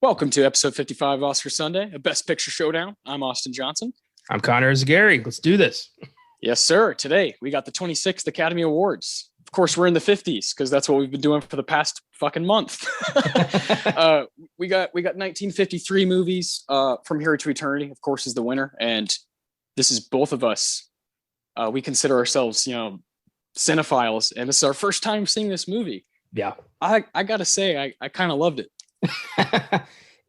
Welcome to episode 55 of Oscar Sunday, a Best Picture Showdown. I'm Austin Johnson. I'm Connor Gary. Let's do this. Yes, sir. Today, we got the 26th Academy Awards. Of course, we're in the 50s because that's what we've been doing for the past fucking month. We got 1953 movies. From Here to Eternity, of course, is the winner. And this is both of us. We consider ourselves, cinephiles. And this is our first time seeing this movie. Yeah. I got to say, I kind of loved it.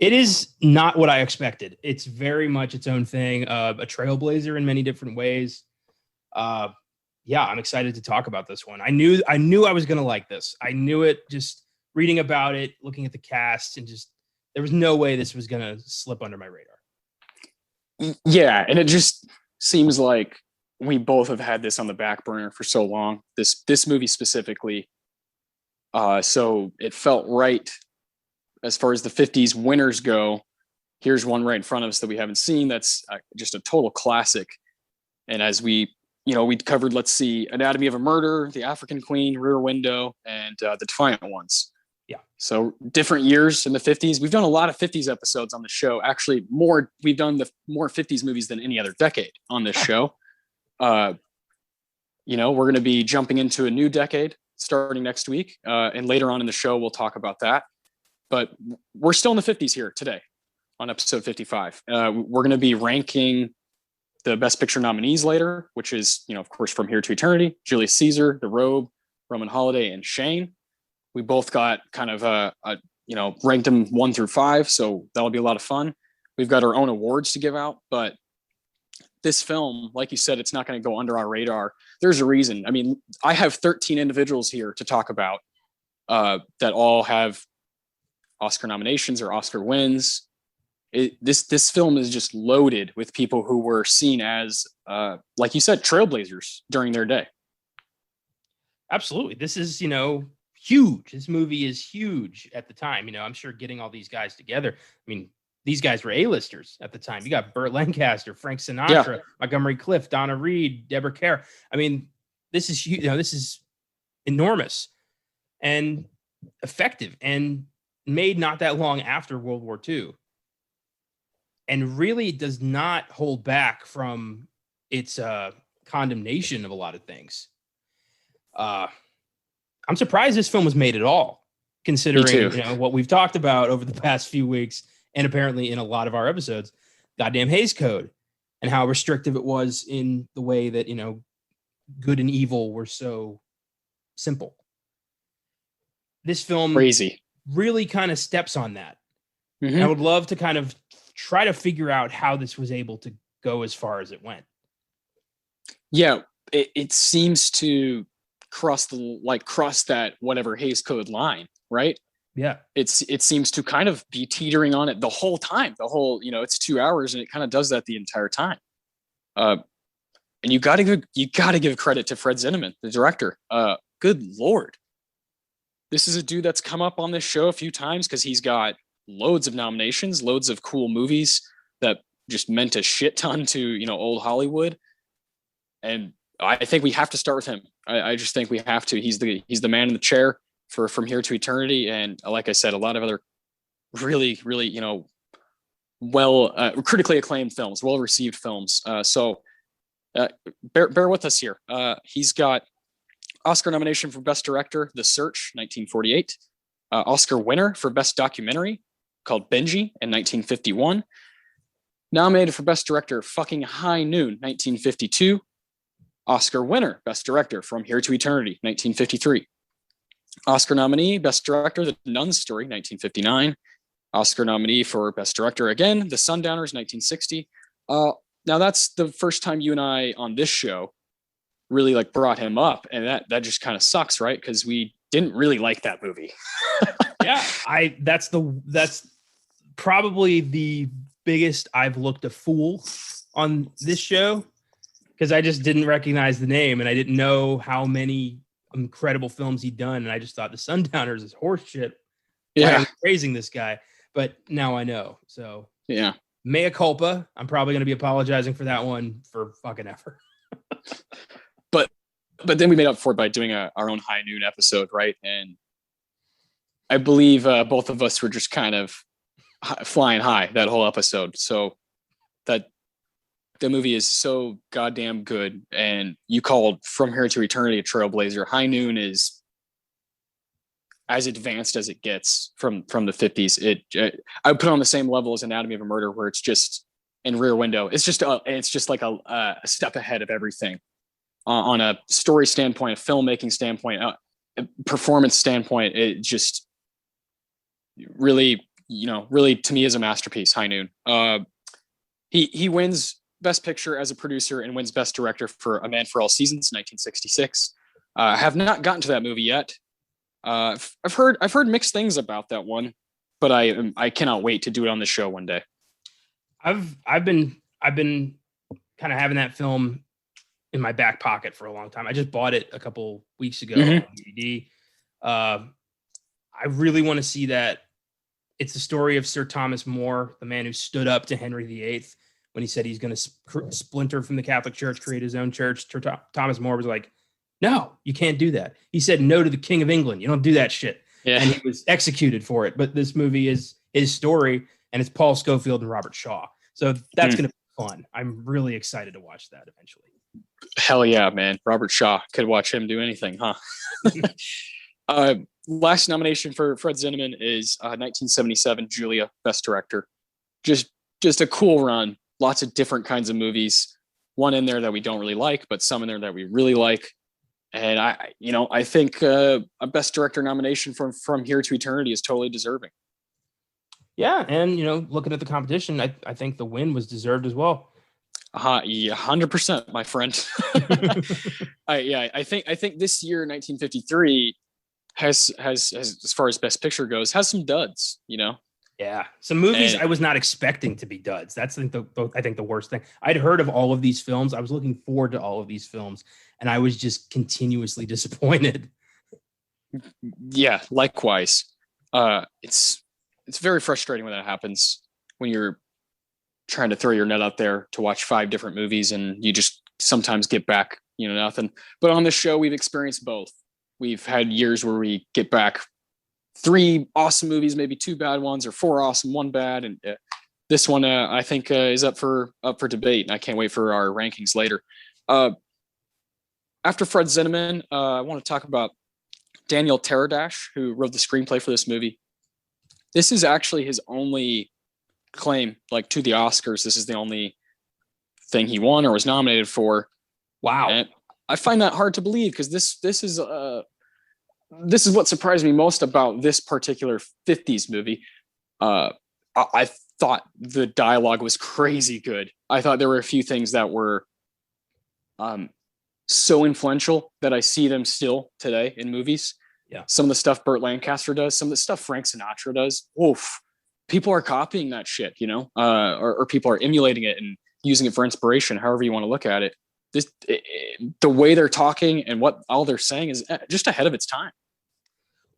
It is not what I expected. It's very much its own thing, a trailblazer in many different ways. I'm excited to talk about this one. I knew I was going to like this. I knew it just reading about it, looking at the cast, and just there was no way this was going to slip under my radar. Yeah, and it just seems like we both have had this on the back burner for so long. This movie specifically. So it felt right. As far as the 50s winners go, here's one right in front of us that we haven't seen. That's just a total classic. And as we covered, let's see, Anatomy of a Murder, The African Queen, Rear Window, and The Defiant Ones. Yeah. So different years in the 50s. We've done a lot of 50s episodes on the show. Actually, we've done the more 50s movies than any other decade on this show. We're going to be jumping into a new decade starting next week. And later on in the show, we'll talk about that. But we're still in the 50s here today on episode 55. We're going to be ranking the Best Picture nominees later, which is, of course, From Here to Eternity, Julius Caesar, The Robe, Roman Holiday, and Shane. We both got kind of, ranked them 1 through 5. So that'll be a lot of fun. We've got our own awards to give out. But this film, like you said, it's not going to go under our radar. There's a reason. I mean, I have 13 individuals here to talk about that all have Oscar nominations or Oscar wins. This film is just loaded with people who were seen as, like you said, trailblazers during their day. Absolutely. This is, huge. This movie is huge at the time. I'm sure getting all these guys together. I mean, these guys were A-listers at the time. You got Burt Lancaster, Frank Sinatra, Montgomery Clift, Donna Reed, Deborah Kerr. I mean, this is huge. This is enormous and effective and made not that long after World War II, and really does not hold back from its condemnation of a lot of things. I'm surprised this film was made at all, considering what we've talked about over the past few weeks, and apparently in a lot of our episodes, goddamn Hays Code, and how restrictive it was in the way that good and evil were so simple. This film Crazy. Really kind of steps on that. Mm-hmm. I would love to kind of try to figure out how this was able to go as far as it went. Yeah, it seems to cross that whatever Hays Code line, right? Yeah. It seems to kind of be teetering on it the whole time. The whole, it's 2 hours and it kind of does that the entire time. And you gotta give credit to Fred Zinnemann, the director. Good Lord. This is a dude that's come up on this show a few times because he's got loads of nominations, loads of cool movies that just meant a shit ton to, old Hollywood. And I think we have to start with him. I just think we have to. He's the man in the chair for From Here to Eternity. And like I said, a lot of other really, really, critically acclaimed films, well-received films. So bear with us here. He's got Oscar nomination for Best Director, The Search, 1948. Oscar winner for Best Documentary, called Benji, in 1951. Nominated for Best Director, Fucking High Noon, 1952. Oscar winner, Best Director, From Here to Eternity, 1953. Oscar nominee, Best Director, The Nun's Story, 1959. Oscar nominee for Best Director again, The Sundowners, 1960. Now that's the first time you and I on this show really brought him up, and that just kind of sucks, right? Because we didn't really like that movie. Yeah, that's probably the biggest I've looked a fool on this show, because I just didn't recognize the name and I didn't know how many incredible films he'd done, and I just thought The Sundowners is horse shit. Yeah, praising this guy, but now I know. So yeah, mea culpa. I'm probably going to be apologizing for that one for fucking ever. But then we made up for it by doing our own High Noon episode, right? And I believe both of us were just kind of flying high that whole episode. So that the movie is so goddamn good. And you called From Here to Eternity a trailblazer. High Noon is as advanced as it gets from the 50s. I would put it on the same level as Anatomy of a Murder, where it's just in Rear Window. It's just like a step ahead of everything on a story standpoint, a filmmaking standpoint, a performance standpoint. It just really, really to me is a masterpiece. High Noon. He wins Best Picture as a producer and wins Best Director for A Man for All Seasons, 1966. I have not gotten to that movie yet. I've heard mixed things about that one, but I cannot wait to do it on the show one day. I've been kind of having that film in my back pocket for a long time. I just bought it a couple weeks ago on DVD. I really want to see that. It's the story of Sir Thomas More, the man who stood up to Henry VIII when he said he's going to splinter from the Catholic Church, create his own church. Thomas More was like, no, you can't do that. He said no to the King of England. You don't do that shit. Yeah. And he was executed for it. But this movie is his story, and it's Paul Scofield and Robert Shaw. So that's going to be fun. I'm really excited to watch that eventually. Hell yeah, man. Robert Shaw. Could watch him do anything, huh? Last nomination for Fred Zinnemann is 1977 Julia, Best Director. Just a cool run. Lots of different kinds of movies. One in there that we don't really like, but some in there that we really like. And I think a Best Director nomination from Here to Eternity is totally deserving. Yeah, and looking at the competition, I think the win was deserved as well. Yeah, 100%, my friend. I think this year, 1953, has as far as Best Picture goes, has some duds. Yeah, some movies I was not expecting to be duds. That's I think the worst thing. I'd heard of all of these films. I was looking forward to all of these films, and I was just continuously disappointed. Yeah, likewise. It's very frustrating when that happens, when you're trying to throw your net out there to watch 5 different movies and you just sometimes get back, nothing. But on this show, we've experienced both. We've had years where we get back 3 awesome movies, maybe 2 bad ones, or 4 awesome, 1 bad. And this one, I think, is up for debate. And I can't wait for our rankings later. After Fred Zinnemann, I want to talk about Daniel Teradash, who wrote the screenplay for this movie. This is actually his only claim, to the Oscars. This is the only thing he won or was nominated for. Wow. And I find that hard to believe, because this is what surprised me most about this particular 50s movie. I thought the dialogue was crazy good. I thought there were a few things that were so influential that I see them still today in movies. Yeah. Some of the stuff Burt Lancaster does, some of the stuff Frank Sinatra does. Oof. People are copying that shit, or people are emulating it and using it for inspiration, however you want to look at it. The way they're talking and what all they're saying is just ahead of its time.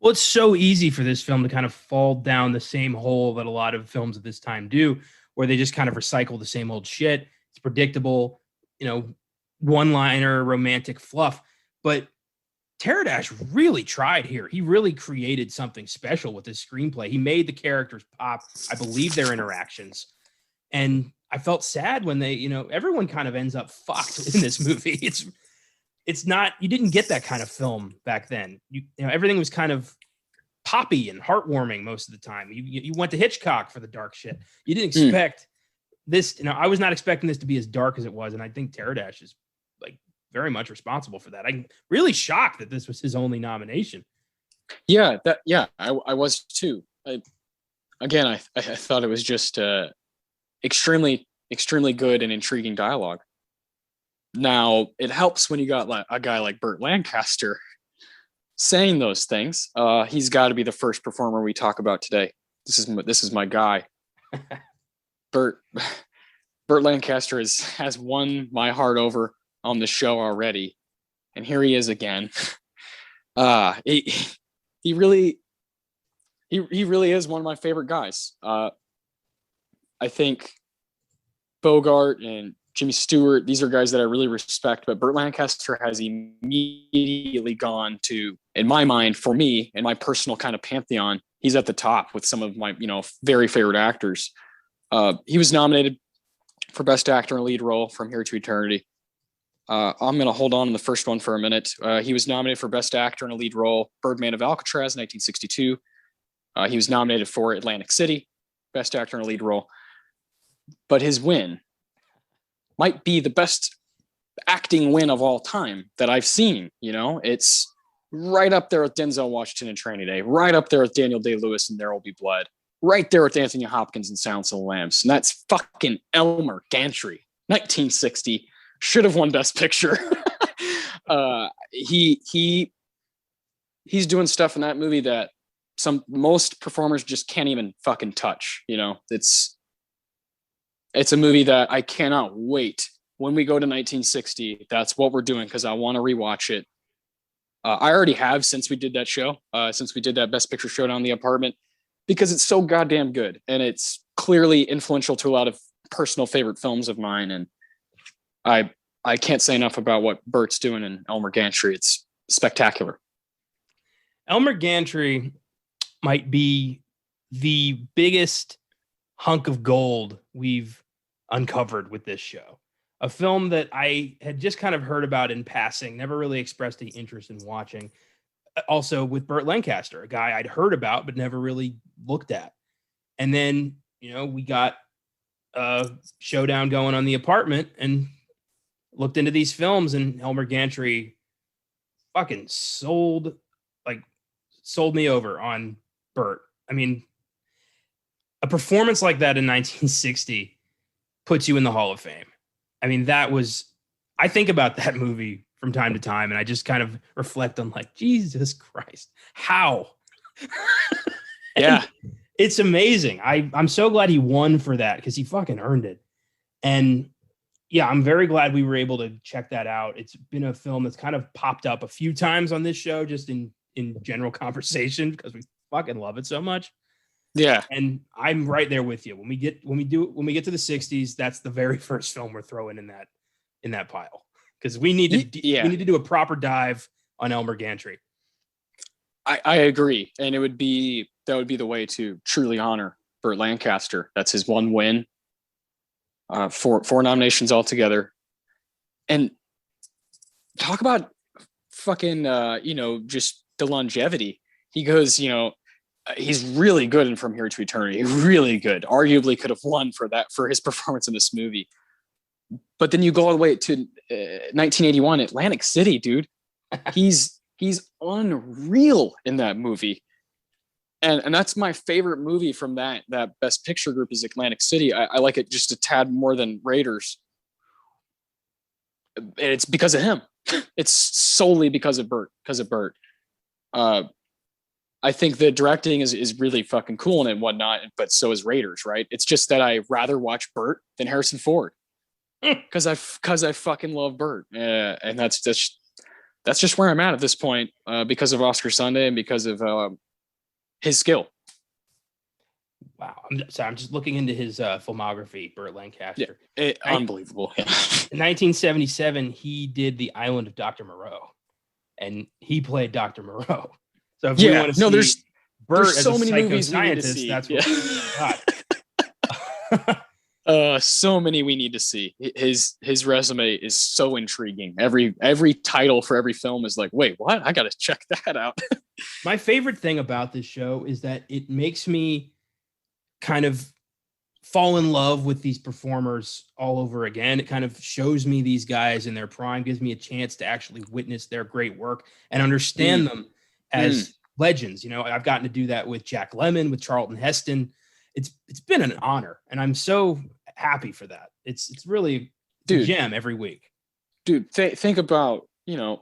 Well, it's so easy for this film to kind of fall down the same hole that a lot of films of this time do, where they just kind of recycle the same old shit. It's predictable, one-liner romantic fluff. But Teradash really tried here. He really created something special with his screenplay. He made the characters pop. I believe their interactions. And I felt sad when they, everyone kind of ends up fucked in this movie. It's not, you didn't get that kind of film back then. Everything was kind of poppy and heartwarming most of the time. You went to Hitchcock for the dark shit. You didn't expect this, I was not expecting this to be as dark as it was. And I think Teradash is very much responsible for that. I'm really shocked that this was his only nomination. Yeah, I was too. I thought it was just extremely, extremely good and intriguing dialogue. Now, it helps when you got a guy like Burt Lancaster saying those things. He's got to be the first performer we talk about today. This is my guy. Burt Lancaster has won my heart over on the show already, and here he is again. He really is one of my favorite guys. I think Bogart and Jimmy Stewart, these are guys that I really respect, but Burt Lancaster has immediately gone to, in my mind, for me, in my personal kind of pantheon, he's at the top with some of my, very favorite actors. He was nominated for Best Actor in a Lead Role from Here to Eternity. I'm going to hold on to the first one for a minute. He was nominated for Best Actor in a Lead Role, Birdman of Alcatraz, 1962. He was nominated for Atlantic City, Best Actor in a Lead Role. But his win might be the best acting win of all time that I've seen. It's right up there with Denzel Washington and Training Day, right up there with Daniel Day-Lewis and There Will Be Blood, right there with Anthony Hopkins and Silence of the Lambs. And that's fucking Elmer Gantry, 1960. Should have won Best Picture. He's doing stuff in that movie that most performers just can't even fucking touch. It's a movie that I cannot wait when we go to 1960. That's what we're doing, because I want to rewatch it. I already have, since we did that show, since we did that Best Picture showdown in the apartment, because it's so goddamn good and it's clearly influential to a lot of personal favorite films of mine. And I can't say enough about what Burt's doing in Elmer Gantry. It's spectacular. Elmer Gantry might be the biggest hunk of gold we've uncovered with this show. A film that I had just kind of heard about in passing, never really expressed any interest in watching. Also with Burt Lancaster, a guy I'd heard about but never really looked at. And then, we got a showdown going on the apartment and looked into these films, and Elmer Gantry fucking sold me over on Burt. I mean, a performance like that in 1960 puts you in the Hall of Fame. I mean, I think about that movie from time to time, and I just kind of reflect on Jesus Christ, how? Yeah. It's amazing. I'm so glad he won for that, because he fucking earned it. And yeah, I'm very glad we were able to check that out. It's been a film that's kind of popped up a few times on this show, just in general conversation, because we fucking love it so much. Yeah. And I'm right there with you. When we get to the 60s, that's the very first film we're throwing in that pile, because we need to do a proper dive on Elmer Gantry. I agree. And that would be the way to truly honor Burt Lancaster. That's his one win. Four nominations altogether. And talk about fucking just the longevity. He goes, he's really good in From Here to Eternity. Really good. Arguably could have won for his performance in this movie. But then you go all the way to 1981 Atlantic City, dude. He's unreal in that movie. And that's my favorite movie from that Best Picture group is Atlantic City. I like it just a tad more than Raiders. And it's because of him. It's solely because of Burt. I think the directing is really fucking cool and whatnot, but so is Raiders, right? It's just that I rather watch Burt than Harrison Ford, because I fucking love Burt, and that's just where I'm at this point, because of Oscar Sunday and because of his skill. Wow. I'm just looking into his filmography, Burt Lancaster. Yeah, unbelievable. In 1977, he did The Island of Dr. Moreau, and he played Dr. Moreau. So if you want to see Burt there's so as many a movies we need to see. That's what we got. So many we need to see. His resume is so intriguing. Every title for every film is like, wait, what? I got to check that out. My favorite thing about this show is that it makes me kind of fall in love with these performers all over again. It kind of shows me these guys in their prime, gives me a chance to actually witness their great work and understand them as legends. I've gotten to do that with Jack Lemmon, with Charlton Heston. It's been an honor, and I'm so happy for that. It's really a gem every week. Dude, think about,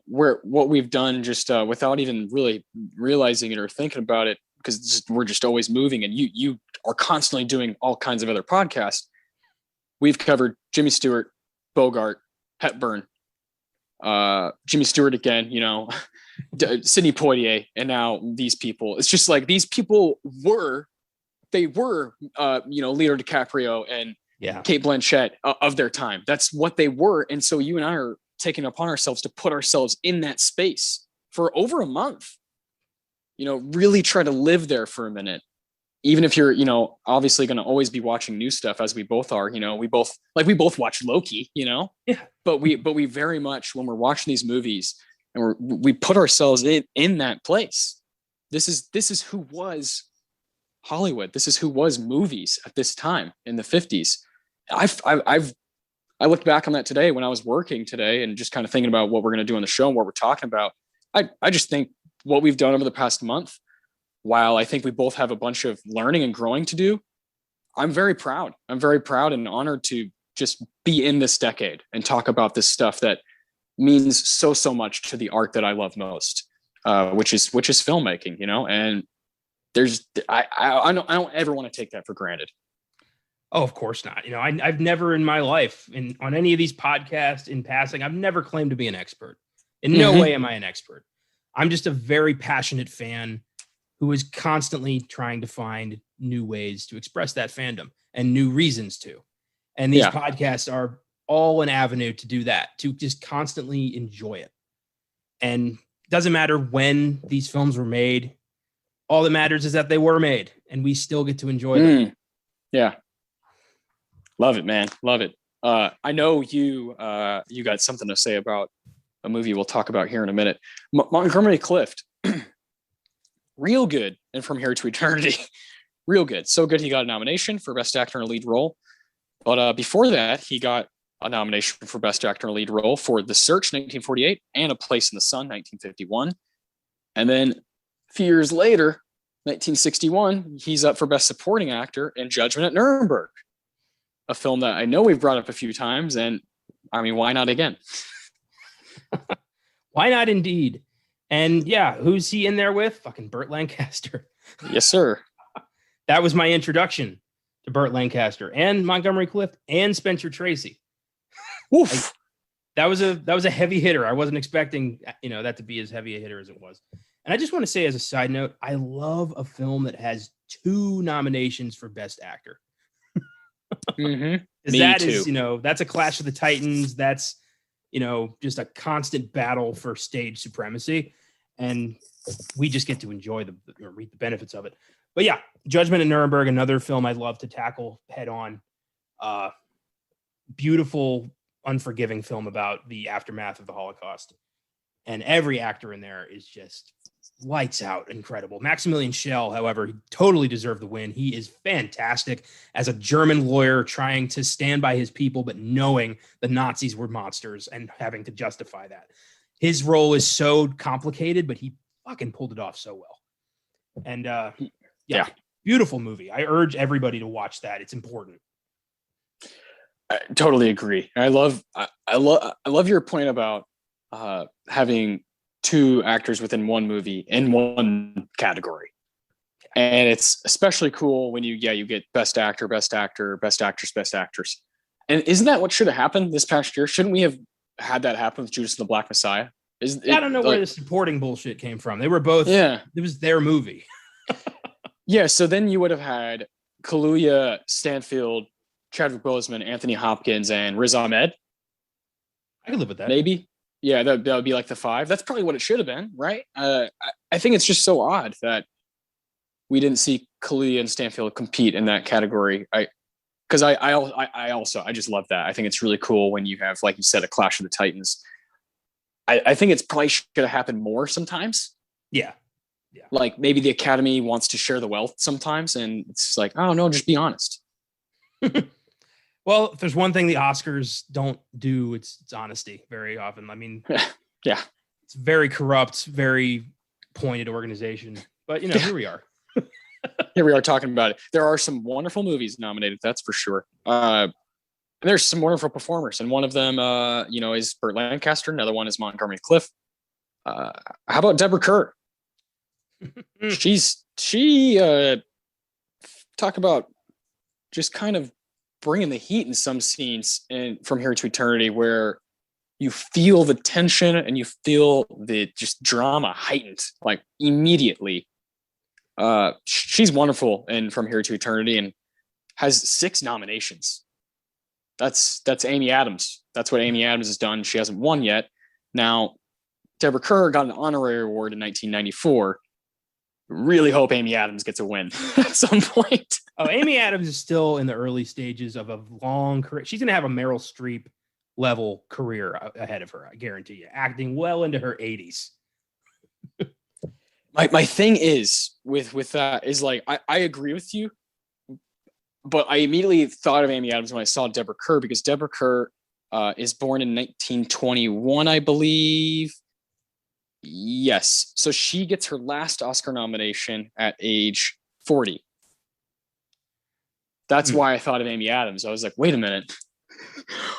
what we've done just without even really realizing it or thinking about it, because we're just always moving, and you are constantly doing all kinds of other podcasts. We've covered Jimmy Stewart, Bogart, Hepburn, Jimmy Stewart again, Sidney Poitier, and now these people. It's just like these people were Leonardo DiCaprio and Cate Blanchett of their time. That's what they were. And so you and I are taking upon ourselves to put ourselves in that space for over a month. really try to live there for a minute. Even if you're, obviously going to always be watching new stuff, as we both are, we both watch Loki, Yeah. but we very much, when we're watching these movies, and we put ourselves in that place. This is who was Hollywood. This is who was movies at this time in the 50s. I looked back on that today when I was working today and just kind of thinking about what we're going to do on the show and what we're talking about. I just think what we've done over the past month, while I think we both have a bunch of learning and growing to do, I'm very proud. I'm very proud and honored to just be in this decade and talk about this stuff that means so much to the art that I love most, which is filmmaking, and I don't ever want to take that for granted. Oh, of course not. I've never in my life, on any of these podcasts in passing, I've never claimed to be an expert. In no way am I an expert. I'm just a very passionate fan who is constantly trying to find new ways to express that fandom and new reasons to. And these podcasts are all an avenue to do that, to just constantly enjoy it. And doesn't matter when these films were made. All that matters is that they were made and we still get to enjoy them. Yeah. Love it, man. Love it. I know you got something to say about a movie we'll talk about here in a minute. Montgomery Clift. Real good. And From Here to Eternity. Real good. So good he got a nomination for Best Actor in a Lead Role. But before that, he got a nomination for Best Actor in a Lead Role for The Search, 1948, and A Place in the Sun, 1951. And then a few years later, 1961, he's up for Best Supporting Actor in Judgment at Nuremberg, a film that I know we've brought up a few times. And I mean, why not again? Why not indeed? And yeah, who's he in there with? Fucking Burt Lancaster. Yes, sir. That was my introduction to Burt Lancaster and Montgomery Clift and Spencer Tracy. Oof. That was a heavy hitter. I wasn't expecting, that to be as heavy a hitter as it was. And I just want to say, as a side note, I love a film that has 2 nominations for Best Actor. Me that too. is, that's a Clash of the Titans. That's, just a constant battle for stage supremacy. And we just get to enjoy reap the benefits of it. But yeah, Judgment at Nuremberg, another film I'd love to tackle head on. Beautiful, unforgiving film about the aftermath of the Holocaust. And every actor in there is just lights out incredible. Maximilian Schell, however, he totally deserved the win. He is fantastic as a German lawyer trying to stand by his people, but knowing the Nazis were monsters and having to justify that. His role is so complicated, but he fucking pulled it off so well. And yeah, beautiful movie. I urge everybody to watch that. It's important. I totally agree. I love your point about having 2 actors within one movie in one category. And it's especially cool when you get Best Actor, Best Actress, Best Actress. And isn't that what should have happened this past year? Shouldn't we have had that happen with Judas and the Black Messiah? I don't know where the supporting bullshit came from. They were both, it was their movie. Yeah, so then you would have had Kaluuya, Stanfield, Chadwick Boseman, Anthony Hopkins, and Riz Ahmed. I could live with that. Maybe. Yeah, that would be like the 5. That's probably what it should have been, right? I think it's just so odd that we didn't see Kaluuya and Stanfield compete in that category. I just love that. I think it's really cool when you have, like you said, a Clash of the Titans. I think it's probably should have happened more sometimes. Yeah. Like maybe the Academy wants to share the wealth sometimes, and it's like, oh no, just be honest. Well, if there's one thing the Oscars don't do, it's honesty very often. I mean, yeah, it's very corrupt, very pointed organization. But here we are. Here we are talking about it. There are some wonderful movies nominated, that's for sure. There's some wonderful performers, and one of them, is Burt Lancaster. Another one is Montgomery Clift. How about Deborah Kerr? She talk about just kind of bringing the heat in some scenes and From Here to Eternity, where you feel the tension and you feel the just drama heightened like immediately. She's wonderful in From Here to Eternity and has 6 nominations. That's Amy Adams. That's what Amy Adams has done. She hasn't won yet. Now, Deborah Kerr got an honorary award in 1994. really hope Amy Adams gets a win at some point. Oh, Amy Adams is still in the early stages of a long career. She's going to have a Meryl Streep level career ahead of her. I guarantee you, acting well into her 80s. My thing is with that is like, I agree with you, but I immediately thought of Amy Adams when I saw Deborah Kerr, because Deborah Kerr is born in 1921, I believe. Yes. So she gets her last Oscar nomination at age 40. That's why I thought of Amy Adams. I was like, wait a minute.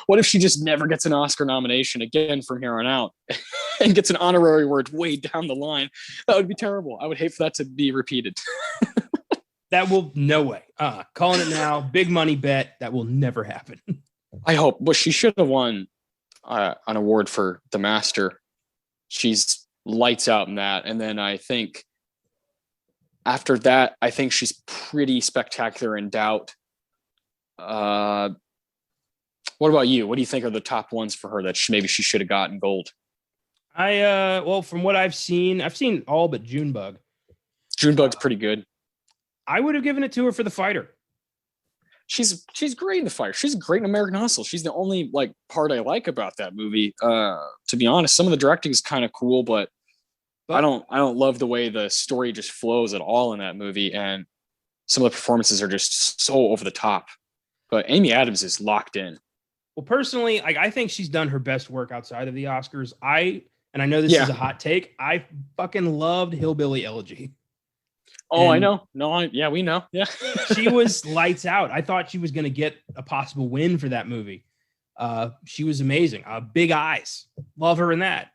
What if she just never gets an Oscar nomination again from here on out and gets an honorary award way down the line? That would be terrible. I would hate for that to be repeated. That will, no way. Calling it now, big money bet. That will never happen. I hope. Well, she should have won an award for The Master. She's lights out in that. And then I think after that, I think she's pretty spectacular in Doubt. What about you? What do you think are the top ones for her that maybe she should have gotten gold? Well, from what I've seen all but Junebug. Junebug's pretty good. I would have given it to her for The Fighter. She's great in The Fighter. She's great in American Hustle. She's the only like part I like about that movie. To be honest, some of the directing is kind of cool, but I don't love the way the story just flows at all in that movie, and some of the performances are just so over the top. But Amy Adams is locked in. Well, personally, I think she's done her best work outside of the Oscars. I know this is a hot take. I fucking loved Hillbilly Elegy. Oh, and I know. No, we know. Yeah. She was lights out. I thought she was going to get a possible win for that movie. She was amazing. Big Eyes. Love her in that.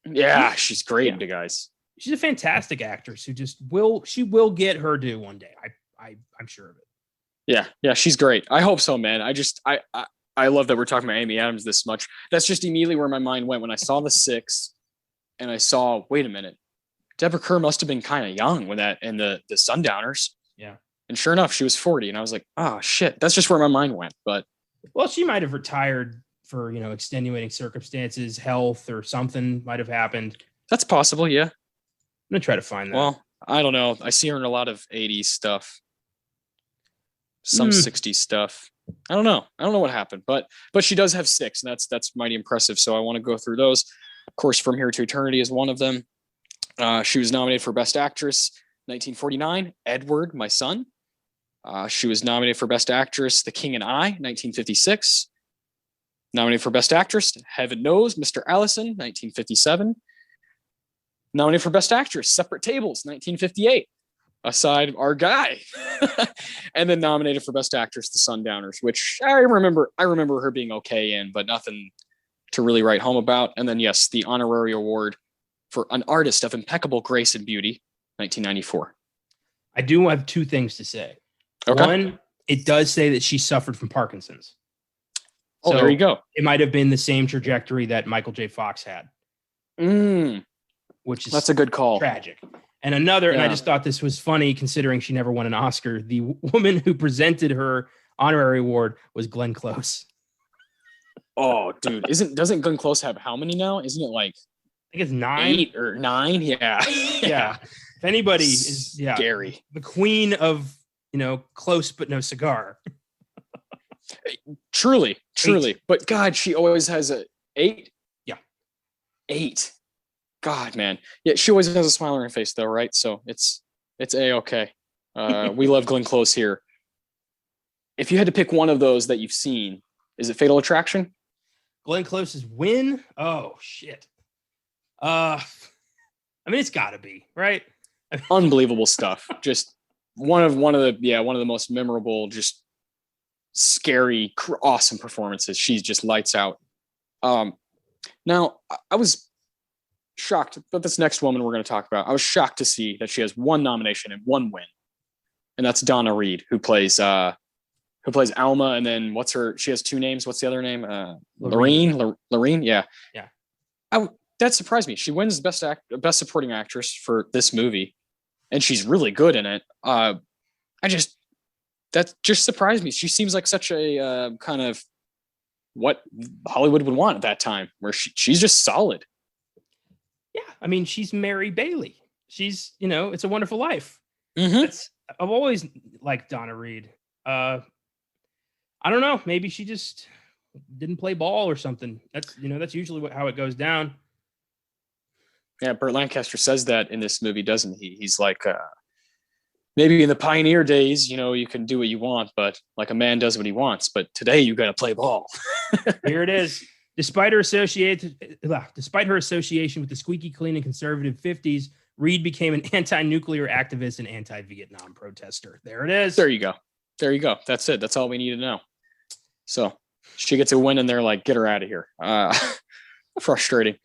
Yeah, she's great in Big Eyes. She's a fantastic actress who will get her due one day. I'm sure of it. Yeah, she's great. I hope so, man. I love that we're talking about Amy Adams this much. That's just immediately where my mind went when I saw The Six, and I saw, wait a minute, Deborah Kerr must have been kind of young when that in the Sundowners. Yeah, and sure enough, she was 40, and I was like, oh shit, that's just where my mind went. But well, she might have retired for extenuating circumstances, health or something might have happened. That's possible. Yeah, I'm gonna try to find that. Well, I don't know. I see her in a lot of 80s stuff. Some 60s stuff. I don't know what happened, but she does have 6, and that's mighty impressive. So I want to go through those. Of course, From Here to Eternity is one of them. She was nominated for Best Actress, 1949. Edward, My Son. She was nominated for Best Actress, The King and I, 1956. Nominated for Best Actress, Heaven Knows, Mr. Allison, 1957. Nominated for Best Actress, Separate Tables, 1958. Aside our guy. And then nominated for Best Actress, The Sundowners, which I remember her being okay in, but nothing to really write home about. And then yes, the honorary award for An Artist of Impeccable Grace and Beauty, 1994. I do have 2 things to say. Okay. One, it does say that she suffered from Parkinson's. Oh, so there you go. It might have been the same trajectory that Michael J. Fox had. Which is that's a good call. Tragic. And and I just thought this was funny considering she never won an Oscar. The woman who presented her honorary award was Glenn Close. Oh, dude. Doesn't Glenn Close have how many now? Isn't it like I think it's 9? 8 or 9? Yeah. Yeah. If anybody is scary. The queen of, close but no cigar. Truly. 8. But God, she always has a 8. Yeah. 8. God, man. Yeah, she always has a smile on her face, though, right? So it's A-okay. We love Glenn Close here. If you had to pick one of those that you've seen, is it Fatal Attraction? Glenn Close's win? Oh, shit. It's got to be, right? Unbelievable stuff. Just one of the most memorable, just scary, awesome performances. She just lights out. Now, I was shocked, but this next woman we're going to talk about, I was shocked to see that she has 1 nomination and 1 win, and that's Donna Reed, who plays Alma, and then she has 2 names. What's the other name? Lorene. Yeah. That surprised me. She wins best supporting actress for this movie, and she's really good in it. That just surprised me. She seems like such a kind of what Hollywood would want at that time, where she's just solid. Yeah, she's Mary Bailey. she's, you know, It's a Wonderful Life. Mhm. I've always liked Donna Reed. I don't know. Maybe she just didn't play ball or something. That's usually how it goes down. Yeah, Burt Lancaster says that in this movie, doesn't he? He's like, maybe in the pioneer days, you can do what you want, but like a man does what he wants. But today you got to play ball. Here it is. Despite her association with the squeaky clean and conservative 50s, Reed became an anti-nuclear activist and anti-Vietnam protester. There it is. There you go. That's it. That's all we need to know. So she gets a win and they're like, get her out of here. Frustrating.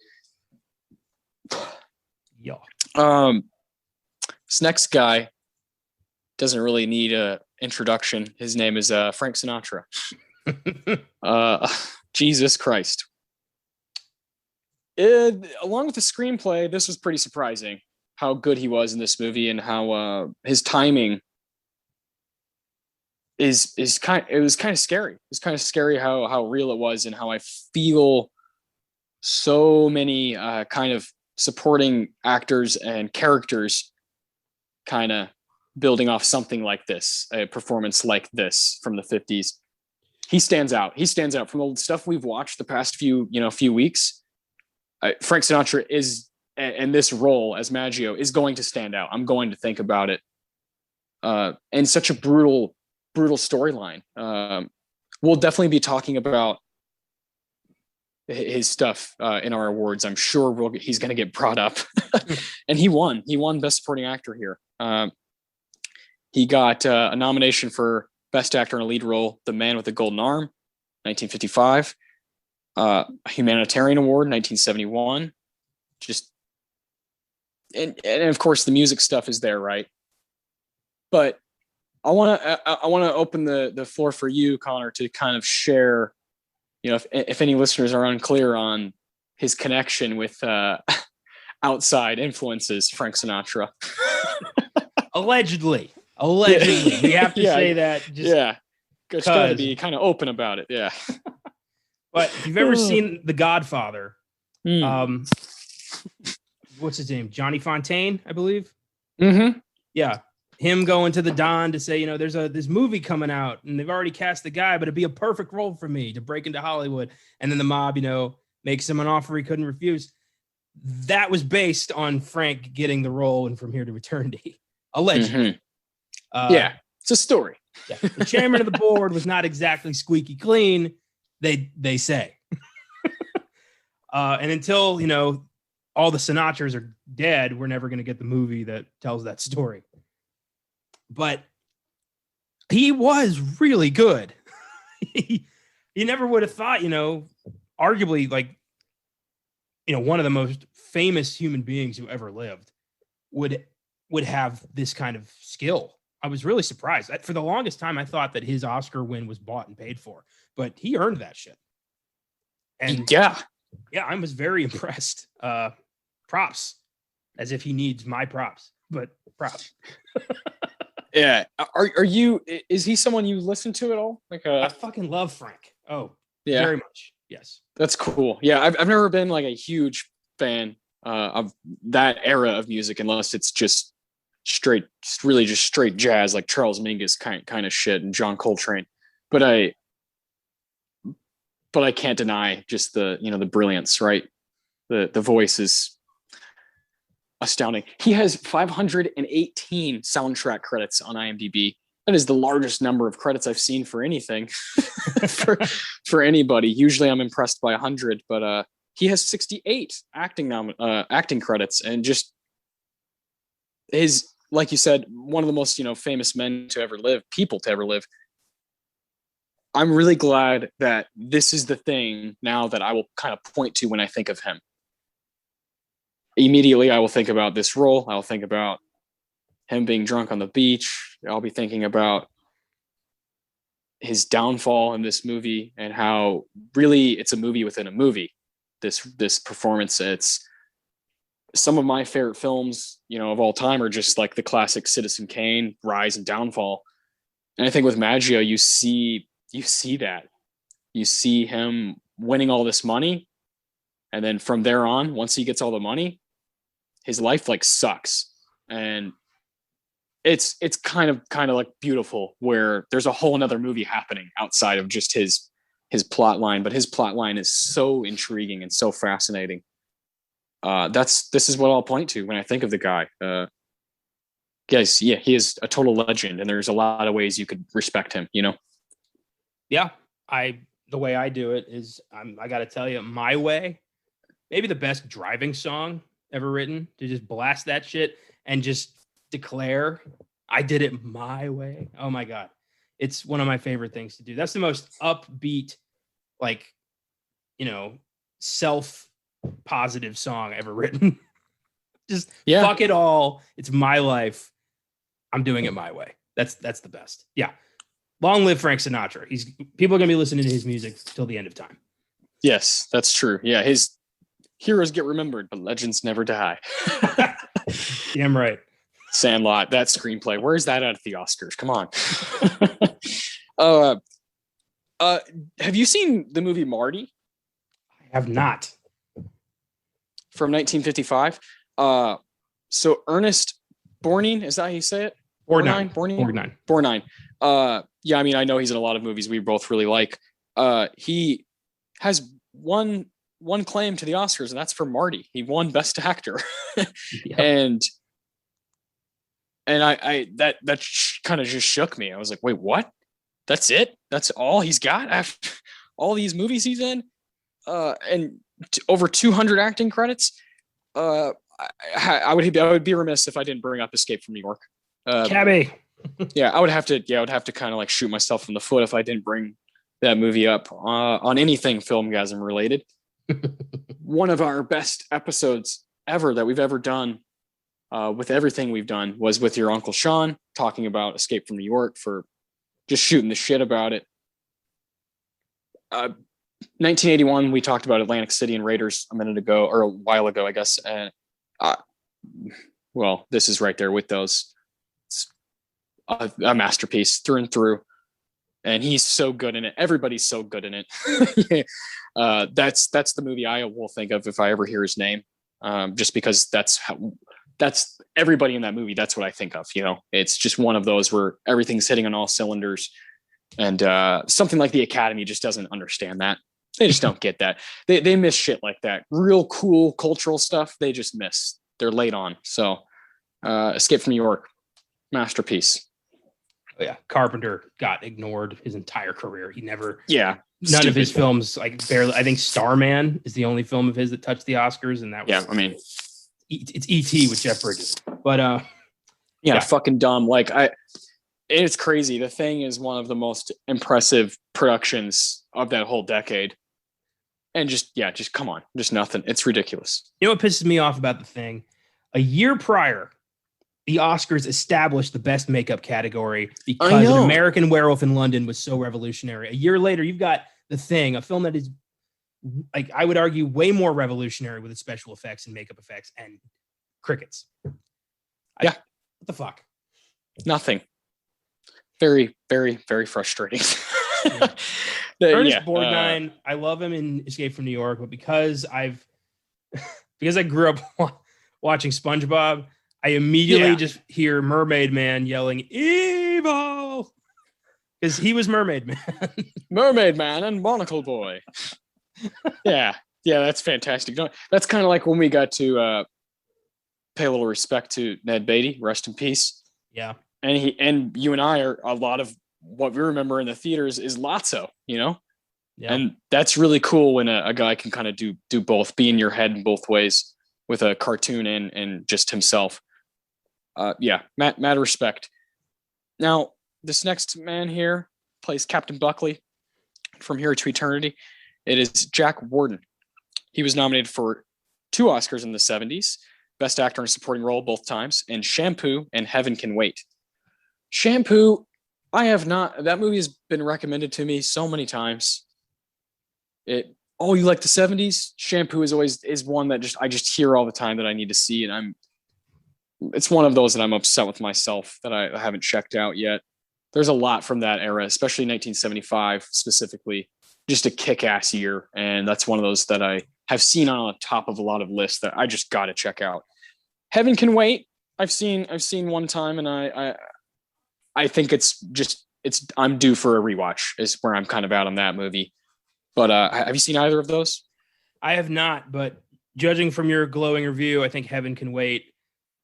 Yeah. This next guy doesn't really need a introduction. His name is Frank Sinatra. Jesus Christ. Along with the screenplay, this was pretty surprising how good he was in this movie and how his timing it was kind of scary. It was kind of scary how real it was and how I feel so many kind of supporting actors and characters kind of building off something like this, a performance like this from the 50s. He stands out from the stuff we've watched the past few weeks. Frank Sinatra is, and this role as Maggio is going to stand out. I'm going to think about it. And such a brutal storyline. We'll definitely be talking about his stuff in our awards. I'm sure he's going to get brought up. And he won Best Supporting Actor here. He got a nomination for Best Actor in a Lead Role, The Man with the Golden Arm, 1955. Humanitarian Award, 1971. And of course the music stuff is there, right? But I want to open the floor for you, Connor, to kind of share, if any listeners are unclear on his connection with outside influences, Frank Sinatra. Allegedly, we have to say that. It's got to be kind of open about it. Yeah. But if you've ever seen The Godfather, what's his name? Johnny Fontaine, I believe. Mm-hmm. Yeah. Him going to the Don to say, there's this movie coming out and they've already cast the guy, but it'd be a perfect role for me to break into Hollywood. And then the mob, makes him an offer he couldn't refuse. That was based on Frank getting the role in From Here to Eternity. Allegedly. Mm-hmm. It's a story. Yeah. The chairman of the board was not exactly squeaky clean, they say. And until, all the Sinatras are dead, we're never going to get the movie that tells that story. But he was really good. You never would have thought, arguably one of the most famous human beings who ever lived would have this kind of skill. I was really surprised. For the longest time, I thought that his Oscar win was bought and paid for, but he earned that shit. And yeah, I was very impressed. Props, as if he needs my props, but props. Yeah. Are you, is he someone you listen to at all? I fucking love Frank. Oh, yeah. Very much. Yes. That's cool. Yeah. I've never been like a huge fan of that era of music, unless it's just straight jazz, like Charles Mingus kind of shit and John Coltrane. But I can't deny just the brilliance, right? The voice is astounding. He has 518 soundtrack credits on IMDb. That is the largest number of credits I've seen for anything for anybody. Usually I'm impressed by 100, but he has 68 acting credits, and just his, like you said, one of the most famous people to ever live. I'm really glad that this is the thing now that I will kind of point to when I think of him. Immediately, I will think about this role. I'll think about him being drunk on the beach. I'll be thinking about his downfall in this movie and how really it's a movie within a movie. This performance, it's some of my favorite films, of all time, are just like the classic Citizen Kane, rise and downfall. And I think with Maggio, you see that. You see him winning all this money. And then from there on, once he gets all the money, his life sucks. and it's kind of like beautiful where there's a whole another movie happening outside of just his plot line, but his plot line is so intriguing and so fascinating. This is what I'll point to when I think of the guy. Guys, yeah, he is a total legend, and there's a lot of ways you could respect him, you know? Yeah. The way I do it is I got to tell you, My Way, maybe the best driving song ever written, to just blast that shit and just declare I did it my way. Oh my God. It's one of my favorite things to do. That's the most upbeat, like, self positive song ever written. Just fuck it all. It's my life. I'm doing it my way. That's the best. Yeah. Long live Frank Sinatra. People are going to be listening to his music till the end of time. Yes, that's true. Yeah. His heroes get remembered, but legends never die. Damn right. Sandlot, that screenplay. Where's that at the Oscars? Come on. Have you seen the movie Marty? I have not. From 1955. So Ernest Borgnine, is that how you say it? Borgnine. Yeah, I mean, I know he's in a lot of movies we both really like. He has one claim to the Oscars, and that's for Marty. He won Best Actor. Yep. And I that kind of just shook me. I was like, wait, what? That's it? That's all he's got after all these movies he's in? And over 200 acting credits? I would be remiss if I didn't bring up Escape from New York. Cabby. Yeah, I would have to kind of like shoot myself in the foot if I didn't bring that movie up on anything Filmgasm related. One of our best episodes ever that we've ever done, with everything we've done, was with your Uncle Sean talking about Escape from New York, for just shooting the shit about it. 1981, we talked about Atlantic City and Raiders a minute ago, or a while ago, I guess. And well, this is right there with those. It's a masterpiece through and through. And he's so good in it. Everybody's so good in it. That's the movie I will think of if I ever hear his name. Just because that's everybody in that movie. That's what I think of. It's just one of those where everything's hitting on all cylinders. And something like the Academy just doesn't understand that. They just don't get that. They miss shit like that. Real cool cultural stuff, they just miss. They're late on. So Escape from New York, masterpiece. Oh, yeah. Carpenter got ignored his entire career. He never. Yeah. None of his films, like barely. I think Starman is the only film of his that touched the Oscars, and that was. Yeah, I mean, it's E.T. with Jeff Bridges, but yeah, fucking dumb. Like it's crazy. The Thing is one of the most impressive productions of that whole decade. And just come on, just nothing. It's ridiculous. You know what pisses me off about The Thing? A year prior, the Oscars established the best makeup category because An American Werewolf in London was so revolutionary. A year later, you've got The Thing, a film that is, like, I would argue, way more revolutionary with its special effects and makeup effects, and crickets. What the fuck? Nothing. Very, very, very frustrating. Ernest Borgnine, I love him in Escape from New York, but because I grew up watching SpongeBob, I immediately just hear Mermaid Man yelling "Evil" because he was Mermaid Man. Mermaid Man and Monocle Boy. Yeah, that's fantastic. That's kind of like when we got to pay a little respect to Ned Beatty, rest in peace. Yeah. And you and I are, a lot of what we remember in the theaters is Lotso, Yeah. And that's really cool when a guy can kind of do both, be in your head in both ways with a cartoon and just himself. Mad respect. Now, this next man here plays Captain Buckley from Here to Eternity. It is Jack Warden. He was nominated for 2 Oscars in the 70s, Best Actor in a Supporting Role both times, and Shampoo and Heaven Can Wait. Shampoo, I have not. That movie has been recommended to me so many times. You like the 70s? Shampoo is one that I just hear all the time that I need to see, and it's one of those that I'm upset with myself that I haven't checked out yet. There's a lot from that era, especially 1975 specifically, just a kick-ass year, and that's one of those that I have seen on top of a lot of lists that I just got to check out. Heaven Can Wait. I've seen one time, and I think I'm due for a rewatch. Is where I'm kind of out on that movie. But have you seen either of those? I have not, but judging from your glowing review, I think Heaven Can Wait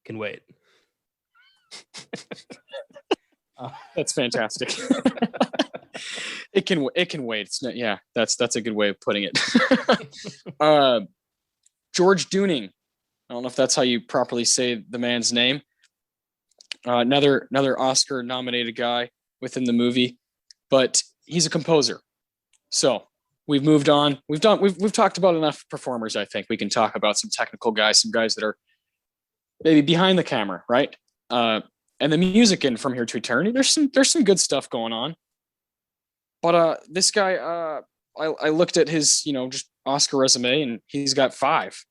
can wait. That's fantastic. It can wait. It's not, yeah, that's a good way of putting it. George Dooning. I don't know if that's how you properly say the man's name. Another Oscar nominated guy within the movie, but he's a composer. So we've moved on. We've talked about enough performers. I think we can talk about some technical guys, some guys that are maybe behind the camera, right? And the music in From Here to Eternity. There's some good stuff going on. But this guy, I looked at his just Oscar resume, and he's got 5.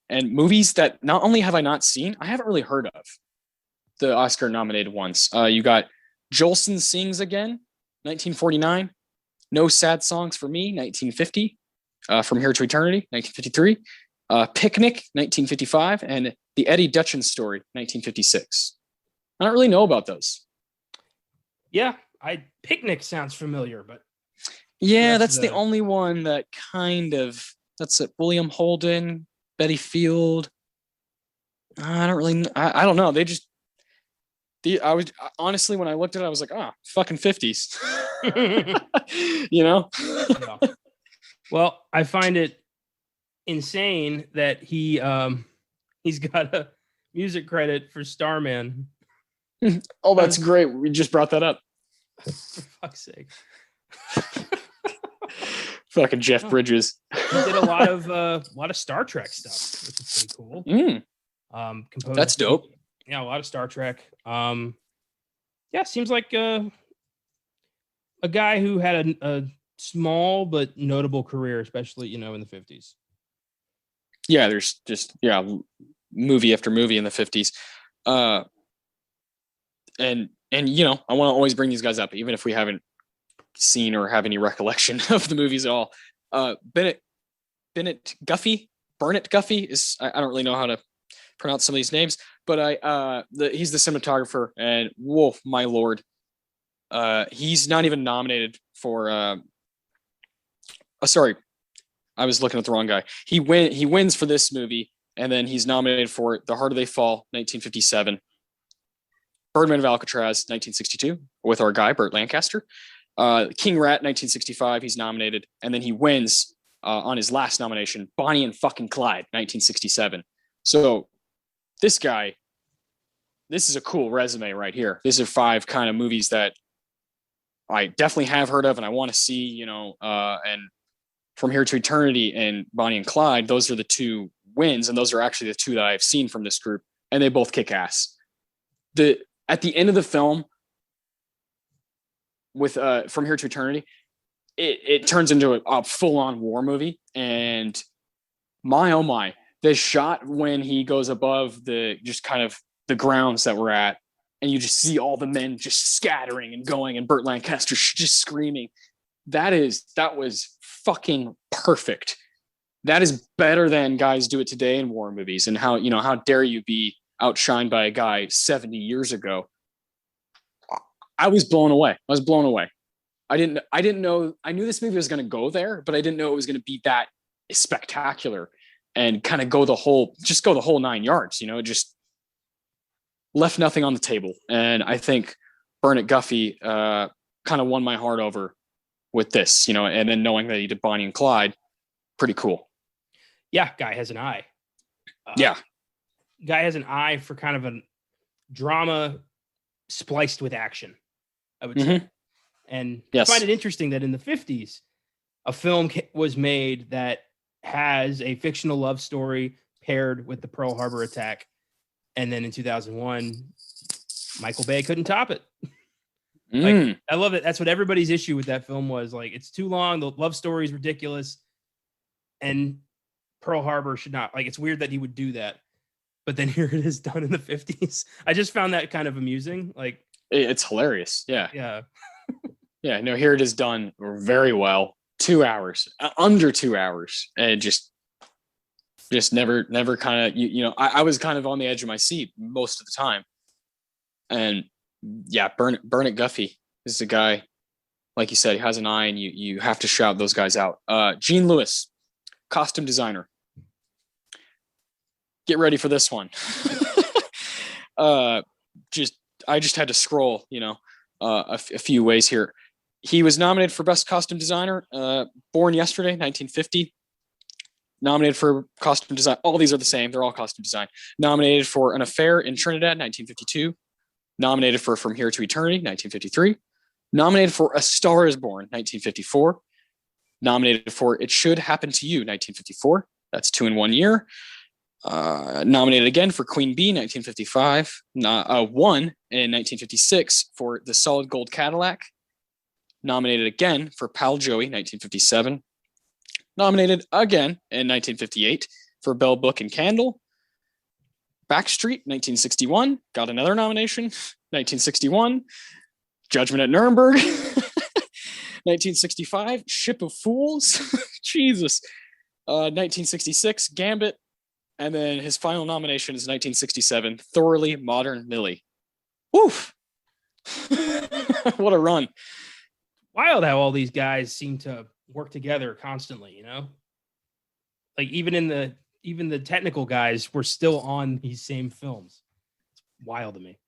And movies that not only have I not seen, I haven't really heard of the Oscar nominated ones. You got Jolson Sings Again, 1949. No Sad Songs for Me, 1950. From Here to Eternity, 1953. Picnic, 1955. And The Eddie Dutchin Story, 1956. I don't really know about those. Yeah, Picnic sounds familiar, but yeah, that's the only one that that's it. William Holden, Betty Field. I don't know. I was honestly, when I looked at it, I was like, fucking 50s. Yeah. Well, I find it insane that he's got a music credit for Starman. Oh, that's great. We just brought that up. For fuck's sake. Fucking Jeff Bridges. He did a lot of Star Trek stuff, which is pretty cool. That's dope. Yeah, a lot of Star Trek. Yeah, seems like a guy who had a small but notable career, especially in the 50s. Yeah, there's just movie after movie in the 50s. And I want to always bring these guys up, even if we haven't seen or have any recollection of the movies at all. Bennett Guffey is, I don't really know how to pronounce some of these names, but he's the cinematographer, and whoa, my lord, he's not even nominated for. Sorry, I was looking at the wrong guy. He wins for this movie, and then he's nominated for The Harder They Fall, 1957. Birdman of Alcatraz, 1962, with our guy Burt Lancaster. King Rat, 1965, he's nominated, and then he wins on his last nomination, Bonnie and fucking Clyde, 1967. So this guy, this is a cool resume right here. These are 5 kind of movies that I definitely have heard of and I want to see, and From Here to Eternity and Bonnie and Clyde, those are the 2 wins, and those are actually the 2 that I've seen from this group, and they both kick ass. At the end of the film, with From Here to Eternity, it turns into a full-on war movie, and my oh my, the shot when he goes above the grounds that we're at, and you just see all the men just scattering and going, and Burt Lancaster just screaming. That was fucking perfect. That is better than guys do it today in war movies. And how dare you be outshined by a guy 70 years ago. I was blown away. I didn't know. I knew this movie was going to go there, but I didn't know it was going to be that spectacular and kind of go the whole 9 yards. It just left nothing on the table. And I think Bernard Guffey kind of won my heart over with this, and then knowing that he did Bonnie and Clyde, pretty cool. Yeah, guy has an eye. Guy has an eye for kind of a drama spliced with action, I would say. And yes. I find it interesting that in the 50s, a film was made that has a fictional love story paired with the Pearl Harbor attack. And then in 2001, Michael Bay couldn't top it. Like, I love it. That's what everybody's issue with that film was. Like, it's too long. The love story is ridiculous. And Pearl Harbor should not. Like, it's weird that he would do that. But then here it is done in the 50s. I just found that kind of amusing. Like, it's hilarious. Yeah. Yeah. Yeah. No, here it is done very well. 2 hours, under 2 hours. And just Just never kind of, I was kind of on the edge of my seat most of the time. And yeah, Burnett Guffey is the guy, like you said, he has an eye, and you have to shout those guys out. Gene Lewis, costume designer. Get ready for this one. I just had to scroll, a few ways here. He was nominated for Best Costume Designer, Born Yesterday, 1950. Nominated for Costume Design. All these are the same. They're all costume design. Nominated for An Affair in Trinidad, 1952. Nominated for From Here to Eternity, 1953. Nominated for A Star is Born, 1954. Nominated for It Should Happen to You, 1954. That's 2 in 1 year. Nominated again for Queen Bee, 1955. Won in 1956 for The Solid Gold Cadillac. Nominated again for Pal Joey, 1957. Nominated again in 1958 for Bell, Book, and Candle. Backstreet, 1961, got another nomination. 1961, Judgment at Nuremberg. 1965, Ship of Fools. Jesus. 1966, Gambit. And then his final nomination is 1967, Thoroughly Modern Millie. Woof. What a run. Wild how all these guys seem to work together constantly, like even the technical guys were still on these same films. It's wild to me.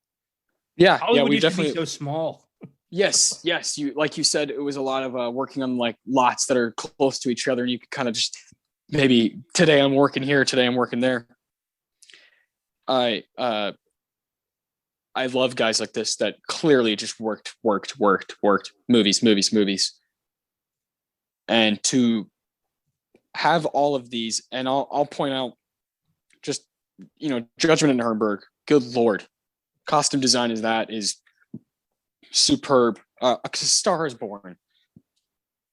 Yeah. Hollywood We used definitely to be so small. Yes. You, like you said, it was a lot of working on like lots that are close to each other, and you could kind of just maybe today I'm working here, today I'm working there. I love guys like this that clearly just worked. Movies. And to have all of these, and I'll point out just, Judgment at Nuremberg, good Lord. Costume design is superb. A Star is Born.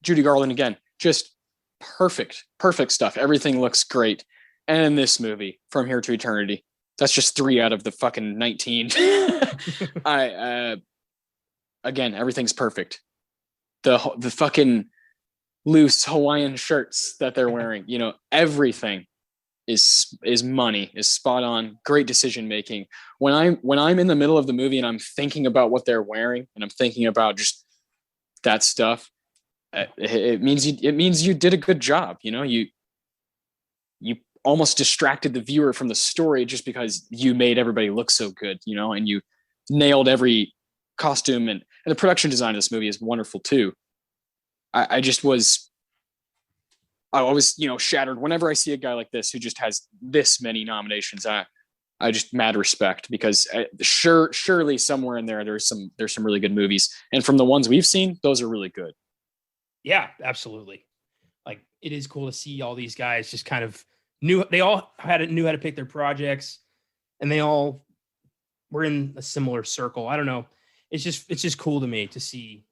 Judy Garland again, just perfect stuff. Everything looks great. And in this movie, From Here to Eternity, that's just 3 out of the fucking 19. Again, everything's perfect. The fucking loose Hawaiian shirts that they're wearing, everything is money, is spot on. Great decision making. When I'm in the middle of the movie and I'm thinking about what they're wearing, and I'm thinking about just that stuff, it means you did a good job. You almost distracted the viewer from the story just because you made everybody look so good, and you nailed every costume, and the production design of this movie is wonderful too. I was, shattered whenever I see a guy like this who just has this many nominations. I just mad respect, because surely somewhere in there's some really good movies, and from the ones we've seen, those are really good. Yeah, absolutely. Like, it is cool to see all these guys just kind of knew how to pick their projects, and they all were in a similar circle. I don't know. It's just cool to me to see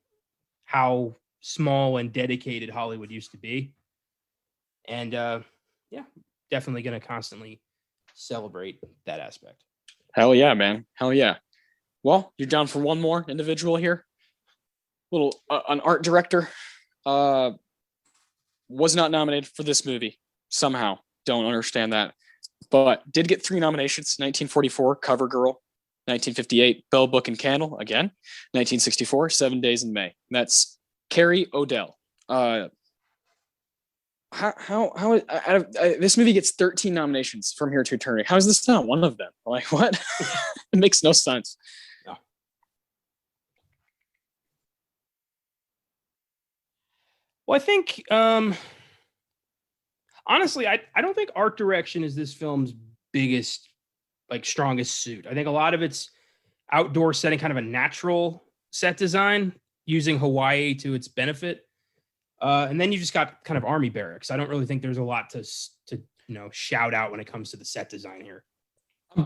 how small and dedicated Hollywood used to be. And yeah, definitely going to constantly celebrate that aspect. Hell yeah, man. Hell yeah. Well, you're down for one more individual here. An art director was not nominated for this movie somehow. Don't understand that. But did get 3 nominations. 1944, Cover Girl. 1958, Bell, Book, and Candle. Again. 1964, 7 Days in May. That's Carrie O'Dell. This movie gets 13 nominations From Here to Eternity. How is this not one of them? Like, what? It makes no sense. No. Well, I think honestly, I don't think art direction is this film's biggest, strongest suit. I think a lot of it's outdoor setting, kind of a natural set design, using Hawaii to its benefit. And then you just got kind of army barracks. I don't really think there's a lot to shout out when it comes to the set design here.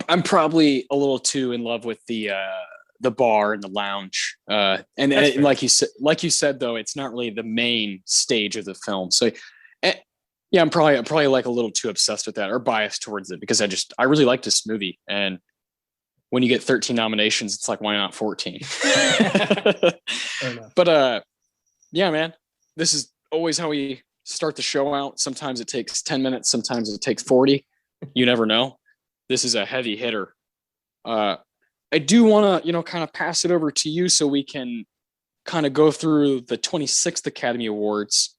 I'm probably a little too in love with the bar and the lounge. And like you said, though, it's not really the main stage of the film. So yeah, I'm probably like a little too obsessed with that, or biased towards it, because I really like this movie. And when you get 13 nominations, it's like, why not 14? But yeah, man, this is always how we start the show out. Sometimes it takes 10 minutes, sometimes it takes 40. You never know. This is a heavy hitter. I do want to, kind of pass it over to you so we can kind of go through the 26th Academy Awards.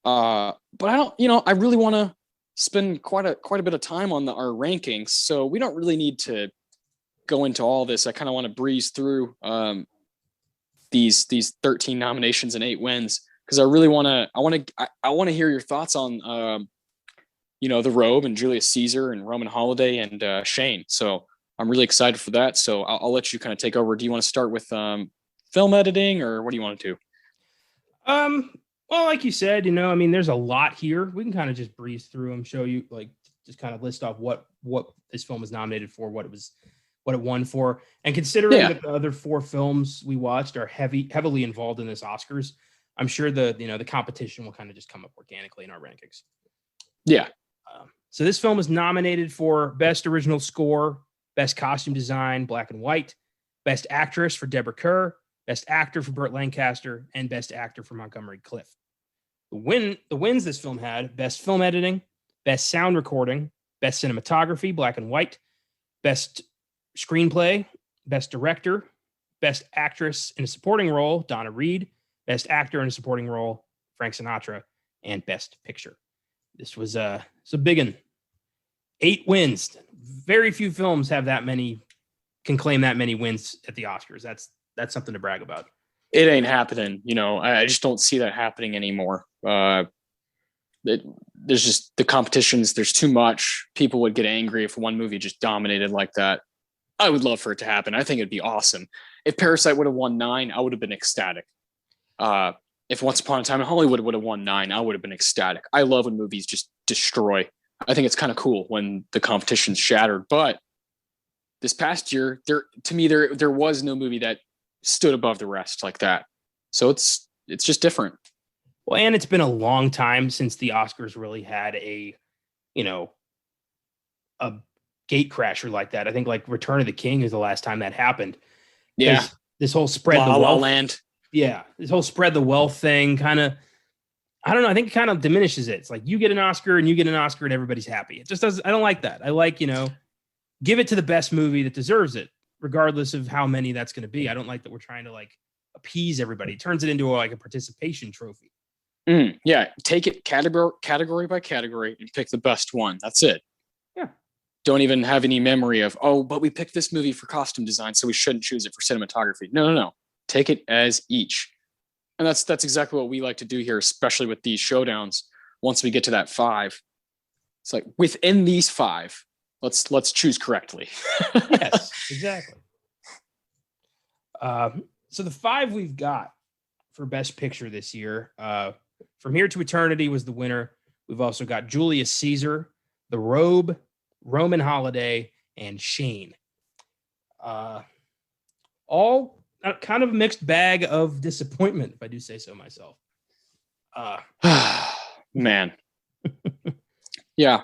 But I don't, I really want to spend quite a bit of time on our rankings, so we don't really need to go into all this. I kind of want to breeze through these 13 nominations and 8 wins, because I want to hear your thoughts on The Robe and Julius Caesar and Roman Holiday and Shane. So I'm really excited for that. So I'll let you kind of take over. Do you want to start with film editing, or what do you want to do? Well, like you said, there's a lot here. We can kind of just breeze through them, show you, like, just kind of list off what this film was nominated for, what it won for. And considering that the other 4 films we watched are heavily involved in this Oscars, I'm sure the competition will kind of just come up organically in our rankings. Yeah. So this film was nominated for Best Original Score, Best Costume Design, Black and White, Best Actress for Deborah Kerr, Best Actor for Burt Lancaster, and Best Actor for Montgomery Clift. The wins this film had: Best Film Editing, Best Sound Recording, Best Cinematography, Black and White, Best Screenplay, Best Director, Best Actress in a Supporting Role, Donna Reed, Best Actor in a Supporting Role, Frank Sinatra, and Best Picture. This was a big one. 8 wins. Very few films have can claim that many wins at the Oscars. That's something to brag about. It ain't happening. I just don't see that happening anymore. There's just the competitions. There's too much. People would get angry if one movie just dominated like that. I would love for it to happen. I think it'd be awesome. If Parasite would have won 9, I would have been ecstatic. If Once Upon a Time in Hollywood would have won 9, I would have been ecstatic. I love when movies just destroy. I think it's kind of cool when the competition's shattered. But this past year, there was no movie that stood above the rest like that. So it's just different. Well, and it's been a long time since the Oscars really had a gate crasher like that. I think like Return of the King is the last time that happened. Yeah. This whole spread La the La wealth. Land. Yeah. This whole spread the wealth thing kind of, I don't know. I think it kind of diminishes it. It's like you get an Oscar and everybody's happy. It just doesn't, I don't like that. I like, give it to the best movie that deserves it, regardless of how many that's going to be. I don't like that we're trying to like appease everybody. It turns it into like a participation trophy. Yeah. Take it category by category and pick the best one. That's it. Yeah. Don't even have any memory of, but we picked this movie for costume design, so we shouldn't choose it for cinematography. No. Take it as each. And that's exactly what we like to do here, especially with these showdowns. Once we get to that 5, it's like within these 5, let's choose correctly. Yes, exactly. So the 5 we've got for Best Picture this year, From Here to Eternity was the winner. We've also got Julius Caesar, The Robe, Roman Holiday, and Shane. All kind of a mixed bag of disappointment, if I do say so myself. Man. Yeah.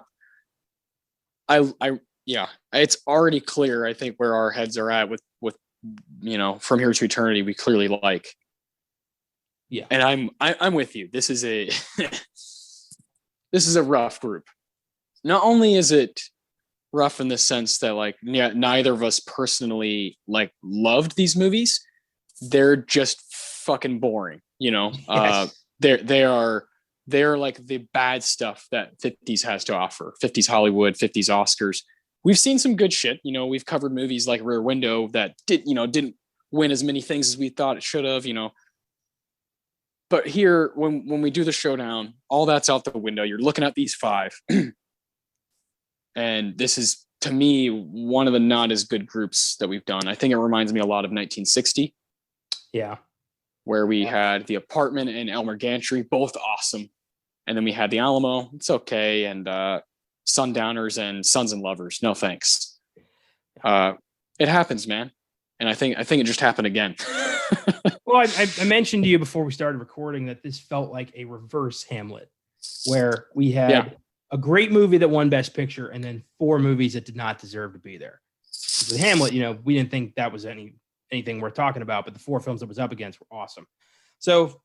It's already clear, I think, where our heads are at with From Here to Eternity, we clearly like. Yeah. And I'm with you. This is a rough group. Not only is it rough in the sense that neither of us personally loved these movies, they're just fucking boring. Yes. They're like the bad stuff that 50s has to offer. 50s Hollywood, 50s Oscars. We've seen some good shit. We've covered movies like Rear Window that didn't win as many things as we thought it should have. But here, when we do the showdown, all that's out the window. You're looking at these 5. And this is, to me, one of the not as good groups that we've done. I think it reminds me a lot of 1960. Yeah. Where we had The Apartment and Elmer Gantry, both awesome. And then we had The Alamo, it's okay, and Sundowners and Sons and Lovers, no thanks. It happens, man. And I think it just happened again. Well, I mentioned to you before we started recording that this felt like a reverse Hamlet, where we had a great movie that won Best Picture and then 4 movies that did not deserve to be there. With Hamlet, we didn't think that was anything worth talking about, but the 4 films that was up against were awesome. So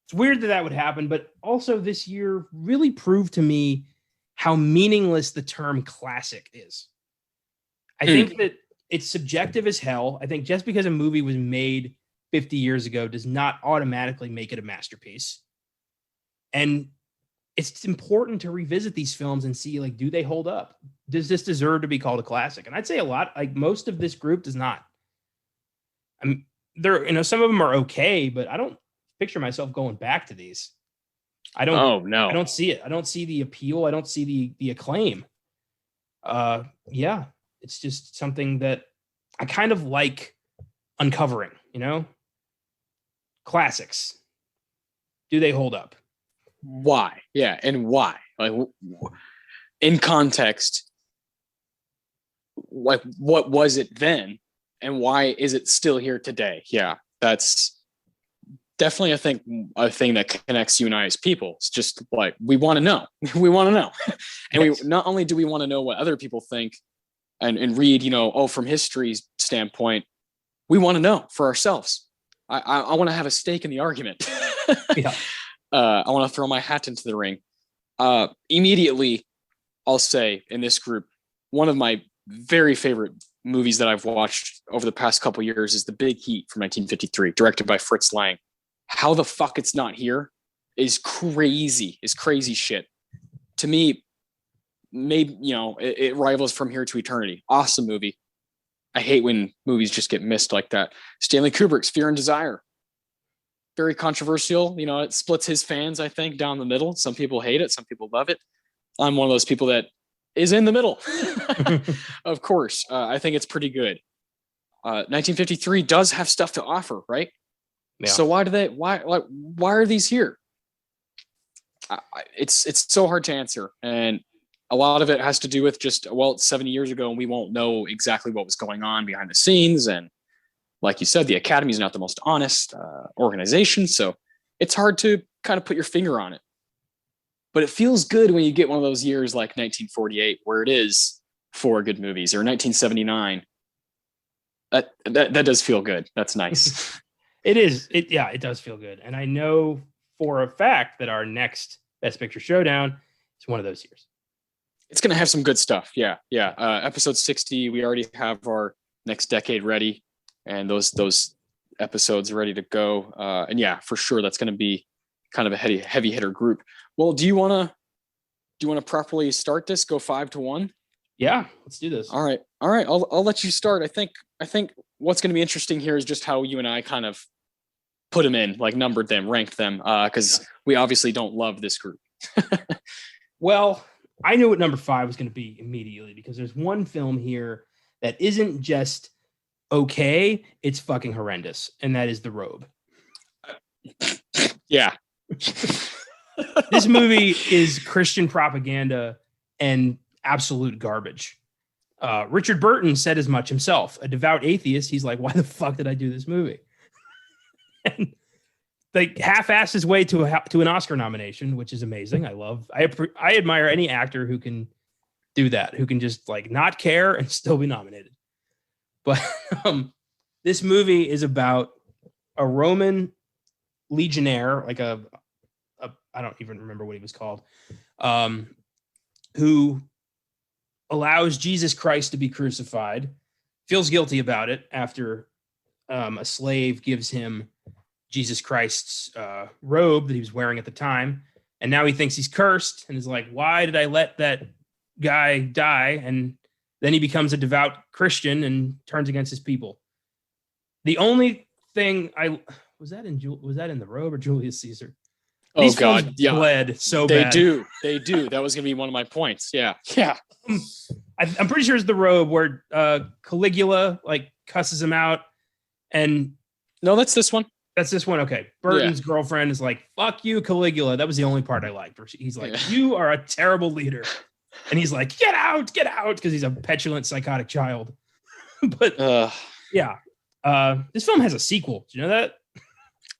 it's weird that that would happen, but also this year really proved to me how meaningless the term classic is. I think that it's subjective as hell. I think just because a movie was made 50 years ago does not automatically make it a masterpiece. And it's important to revisit these films and see, like, do they hold up? Does this deserve to be called a classic? And I'd say a lot, like most of this group does not. I'm there, some of them are okay, but I don't picture myself going back to these. I don't. Oh no. I don't see it. I don't see the appeal. I don't see the acclaim. Yeah, it's just something that I kind of like uncovering. Classics. Do they hold up? Why? Yeah, and why? Like, in context, like, what was it then, and why is it still here today? Yeah, that's definitely, I think, a thing that connects you and I as people. It's just like, we want to know. We want to know. And Yes. we not only do we want to know what other people think and read, from history's standpoint, we want to know for ourselves. I want to have a stake in the argument. Yeah. I want to throw my hat into the ring. Immediately, I'll say in this group, one of my very favorite movies that I've watched over the past couple years is The Big Heat from 1953, directed by Fritz Lang. How the fuck it's not here is crazy shit. To me, maybe, it rivals From Here to Eternity. Awesome movie. I hate when movies just get missed like that. Stanley Kubrick's Fear and Desire. Very controversial. It splits his fans, I think, down the middle. Some people hate it. Some people love it. I'm one of those people that is in the middle. Of course. I think it's pretty good. 1953 does have stuff to offer, right? Yeah. So why are these here? It's so hard to answer. And a lot of it has to do with just, it's 70 years ago and we won't know exactly what was going on behind the scenes. And like you said, the Academy is not the most honest organization. So it's hard to kind of put your finger on it. But it feels good when you get one of those years like 1948, where it is 4 good movies, or 1979. That does feel good. That's nice. It is. It does feel good. And I know for a fact that our next Best Picture Showdown is one of those years. It's going to have some good stuff. Yeah. Episode 60, we already have our next decade ready, and those episodes ready to go. And yeah, for sure, that's going to be kind of a heavy hitter group. Well, do you want to properly start this? Go 5-1. Yeah, let's do this. All right. I'll let you start. I think what's going to be interesting here is just how you and I kind of put them in, like numbered them, ranked them, because we obviously don't love this group. Well, I knew what number 5 was going to be immediately, because there's one film here that isn't just okay, it's fucking horrendous, and that is The Robe. Yeah. This movie is Christian propaganda and absolute garbage. Richard Burton said as much himself. A devout atheist, he's like, why the fuck did I do this movie? And like half-assed his way to an Oscar nomination, which is amazing. I admire any actor who can do that, who can just like not care and still be nominated. But this movie is about a Roman legionnaire, like a I don't even remember what he was called, who allows Jesus Christ to be crucified, feels guilty about it after a slave gives him Jesus Christ's robe that he was wearing at the time. And now he thinks he's cursed and is like, why did I let that guy die? And then he becomes a devout Christian and turns against his people. The only thing was that in The Robe or Julius Caesar? These God, yeah, bled so they bad. They do. That was gonna be one of my points. Yeah. I'm pretty sure it's The Robe where Caligula like cusses him out, and no, that's this one. That's this one. Okay, Burton's girlfriend is like, "Fuck you, Caligula." That was the only part I liked. Where he's like, "You are a terrible leader," and he's like, "Get out," because he's a petulant, psychotic child. But yeah, this film has a sequel. Do you know that?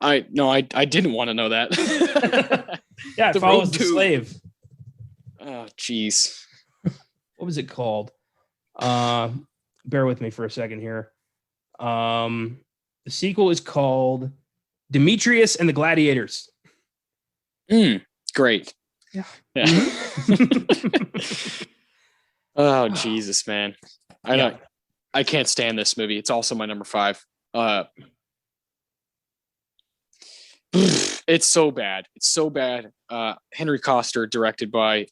I didn't want to know that. Yeah, it follows the slave. Oh, jeez. What was it called? Bear with me for a second here. The sequel is called Demetrius and the Gladiators. Great. Yeah. Oh, Jesus, man. I Yeah. know. I can't stand this movie. It's also my number 5. It's so bad. It's so bad. Henry Coster, directed by,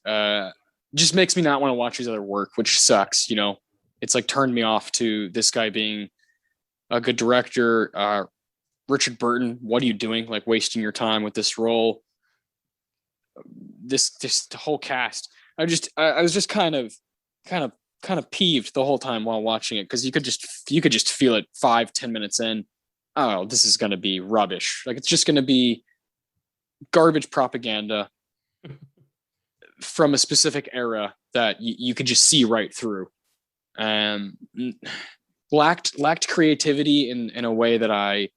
just makes me not want to watch his other work, which sucks. It's like turned me off to this guy being a good director. Richard Burton, what are you doing? Like wasting your time with this role. This the whole cast. I was just kind of peeved the whole time while watching it, because you could just feel it 5-10 minutes in. Oh, this is going to be rubbish. Like, it's just going to be garbage propaganda from a specific era that you could just see right through. Lacked creativity in a way that I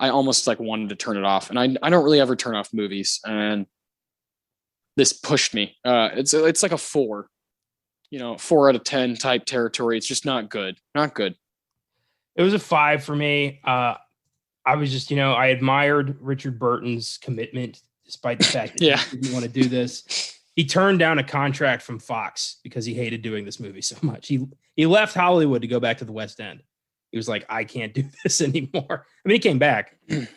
almost like wanted to turn it off. And I don't really ever turn off movies, and this pushed me. It's like a 4, 4 out of 10 type territory. It's just not good. Not good. It was a 5 for me. I was just, I admired Richard Burton's commitment, despite the fact that he didn't want to do this. He turned down a contract from Fox because he hated doing this movie so much. He left Hollywood to go back to the West End. He was like, I can't do this anymore. I mean, he came back,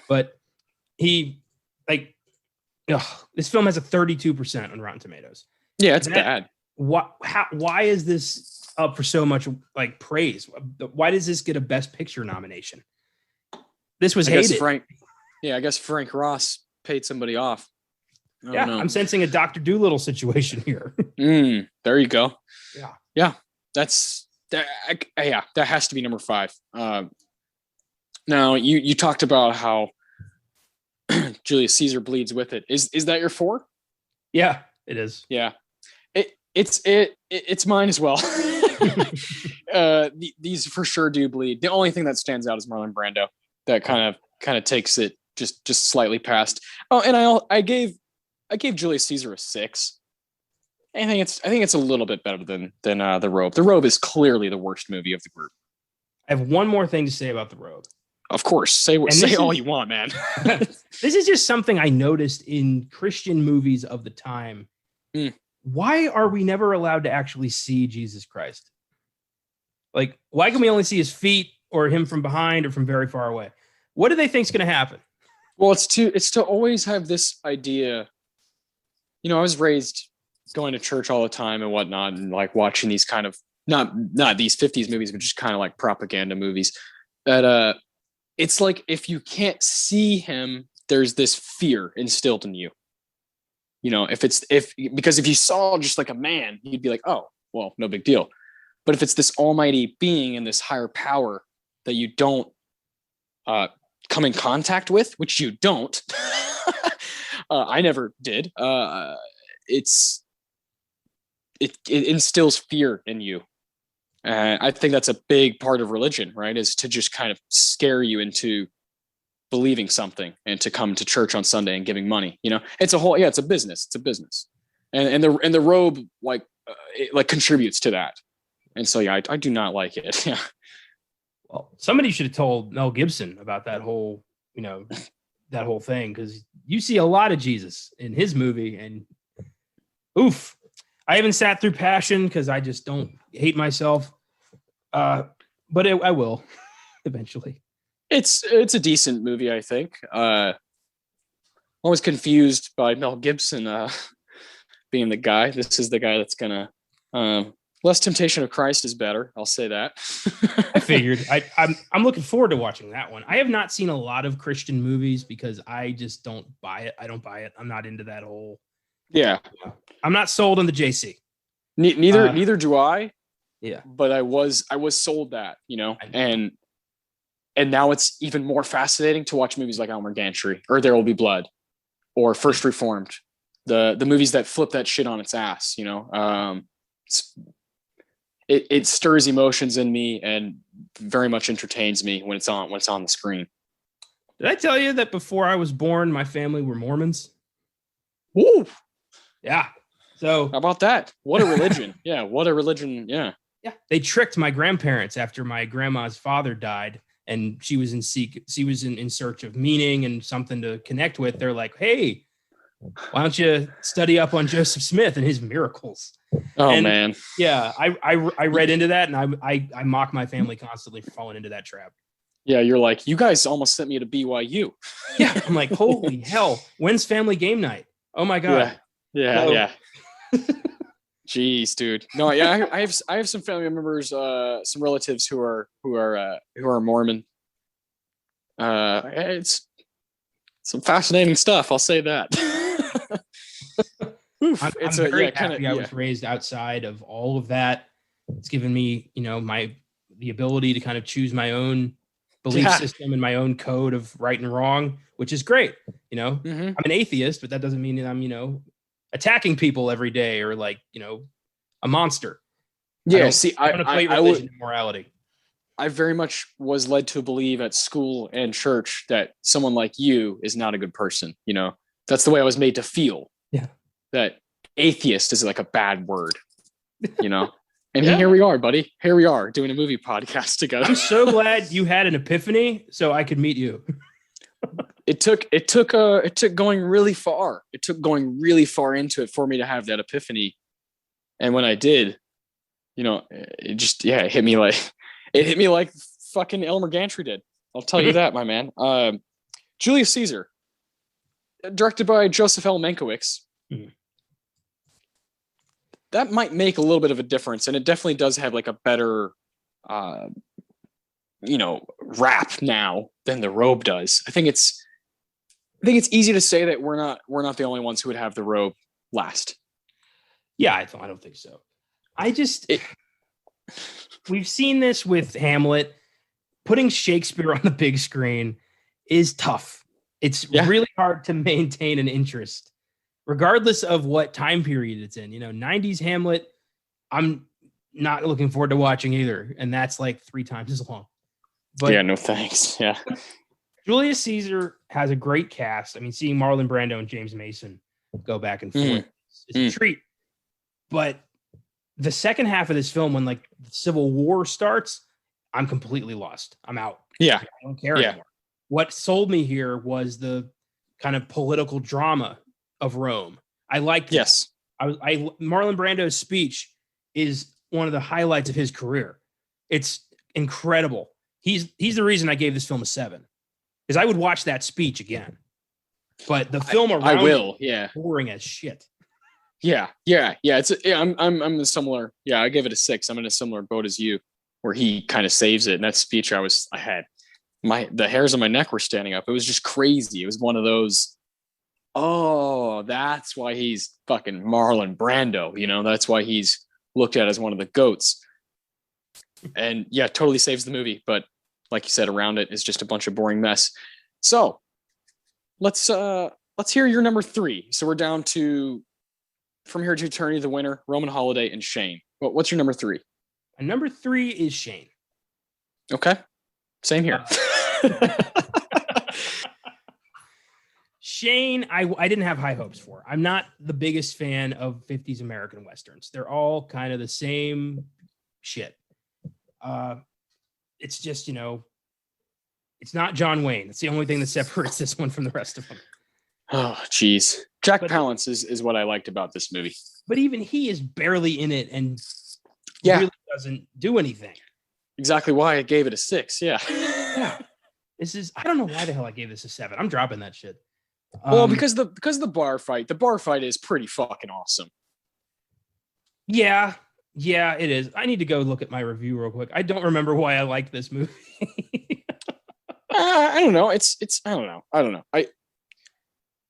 but this film has a 32% on Rotten Tomatoes. Yeah, it's bad. Why is this up for so much like praise? Why does this get a Best Picture nomination? This was hated. I guess Frank Ross paid somebody off. I'm sensing a Dr. Dolittle situation here. There you go. Yeah. That has to be number 5. Now you talked about how Julius Caesar bleeds with it. Is that your 4? Yeah, it is. Yeah, it's mine as well. These for sure do bleed. The only thing that stands out is Marlon Brando. That kind of takes it just slightly past. Oh, and I gave Julius Caesar a 6. I think it's a little bit better than The Robe. The Robe is clearly the worst movie of the group. I have one more thing to say about The Robe. Of course, say all you want, man. This is just something I noticed in Christian movies of the time. Why are we never allowed to actually see Jesus Christ? Like, why can we only see his feet or him from behind or from very far away? What do they think is going to happen? Well, it's to always have this idea. I was raised going to church all the time and whatnot, and like watching these kind of not these 50s movies, but just kind of like propaganda movies. That it's like if you can't see him, there's this fear instilled in you. Because if you saw just like a man, you'd be like, oh, well, no big deal. But if it's this almighty being and this higher power that you don't come in contact with, which you don't, I never did. It instills fear in you. I think that's a big part of religion, right? Is to just kind of scare you into believing something and to come to church on Sunday and giving money. It's a business. It's a business, and the robe it contributes to that. And so I do not like it. Yeah. Well, somebody should have told Mel Gibson about that whole thing, because you see a lot of Jesus in his movie, and oof. I haven't sat through Passion because I just don't hate myself. But I will eventually. It's a decent movie, I think. I was confused by Mel Gibson being the guy. This is the guy that's gonna Less Temptation of Christ is better. I'll say that. I figured. I'm looking forward to watching that one. I have not seen a lot of Christian movies because I just don't buy it. I don't buy it. I'm not into that whole. Yeah. I'm not sold on the JC. Neither do I. Yeah. But I was sold that, and now it's even more fascinating to watch movies like Elmer Gantry or There Will Be Blood or First Reformed, the movies that flip that shit on its ass. It stirs emotions in me and very much entertains me when it's on the screen. Did I tell you that before I was born, my family were Mormons? Woo! Yeah. So how about that? What a religion. Yeah. What a religion. Yeah. Yeah. They tricked my grandparents after my grandma's father died, and she was in search of meaning and something to connect with. They're like, hey, Why don't you study up on Joseph Smith and his miracles? Oh And man. yeah, I read into that, and I mock my family constantly for falling into that trap. Yeah, you're like, you guys almost sent me to BYU. Yeah, I'm like, holy hell, when's family game night? Oh my god. Yeah, So- yeah. Jeez, dude. No, yeah, I have some family members, some relatives who are Mormon. It's some fascinating stuff. I'll say that. Oof, I'm it's very kind happy I was raised outside of all of that. It's given me, the ability to kind of choose my own belief system and my own code of right and wrong, which is great. I'm an atheist, but that doesn't mean that I'm, attacking people every day or like, a monster. Yeah, see, I don't equate religion and morality. I very much was led to believe at school and church that someone like you is not a good person. That's the way I was made to feel. Yeah. That atheist is like a bad word, And here we are, buddy. Here we are doing a movie podcast together. I'm so glad you had an epiphany so I could meet you. It took going really far. It took going really far into it for me to have that epiphany. And when I did, it hit me like fucking Elmer Gantry did. I'll tell you that, my man. Julius Caesar, directed by Joseph L. Mankiewicz. Mm-hmm. That might make a little bit of a difference, and it definitely does have like a better, rap now than The Robe does. I think it's easy to say that we're not the only ones who would have The Robe last. Yeah, I don't think so. We've seen this with Hamlet. Putting Shakespeare on the big screen is tough. It's really hard to maintain an interest, regardless of what time period it's in. 90s Hamlet, I'm not looking forward to watching either. And that's like 3 times as long. But yeah, no thanks. Yeah. Julius Caesar has a great cast. I mean, seeing Marlon Brando and James Mason go back and forth is a treat. But the second half of this film, when like the Civil War starts, I'm completely lost. I'm out. Yeah. I don't care anymore. What sold me here was the kind of political drama of Rome. I liked that. Yes. Marlon Brando's speech is one of the highlights of his career. It's incredible. He's the reason I gave this film a 7, because I would watch that speech again. But the film around I will. Yeah. boring as shit. Yeah. I'm a similar. Yeah, I gave it a 6. I'm in a similar boat as you, where he kind of saves it. And that speech, I had the hairs on my neck were standing up. It was just crazy. It was one of those. Oh, that's why he's fucking Marlon Brando. That's why he's looked at as one of the GOATs. And yeah, totally saves the movie. But like you said, around it is just a bunch of boring mess. So let's hear your number 3. So we're down to From Here to Eternity, The Winner, Roman Holiday, and Shane. What's your number 3? And number 3 is Shane. Okay. Same here. Shane, I didn't have high hopes for. I'm not the biggest fan of 50s American Westerns. They're all kind of the same shit. It's just, it's not John Wayne. It's the only thing that separates this one from the rest of them. Oh, geez. Jack Palance is what I liked about this movie. But even he is barely in it and really doesn't do anything. Exactly why I gave it a 6. Yeah. Yeah. I don't know why the hell I gave this a 7. I'm dropping that shit. Well, because the bar fight is pretty fucking awesome. Yeah, it is. I need to go look at my review real quick. I don't remember why I like this movie. I don't know. I don't know. I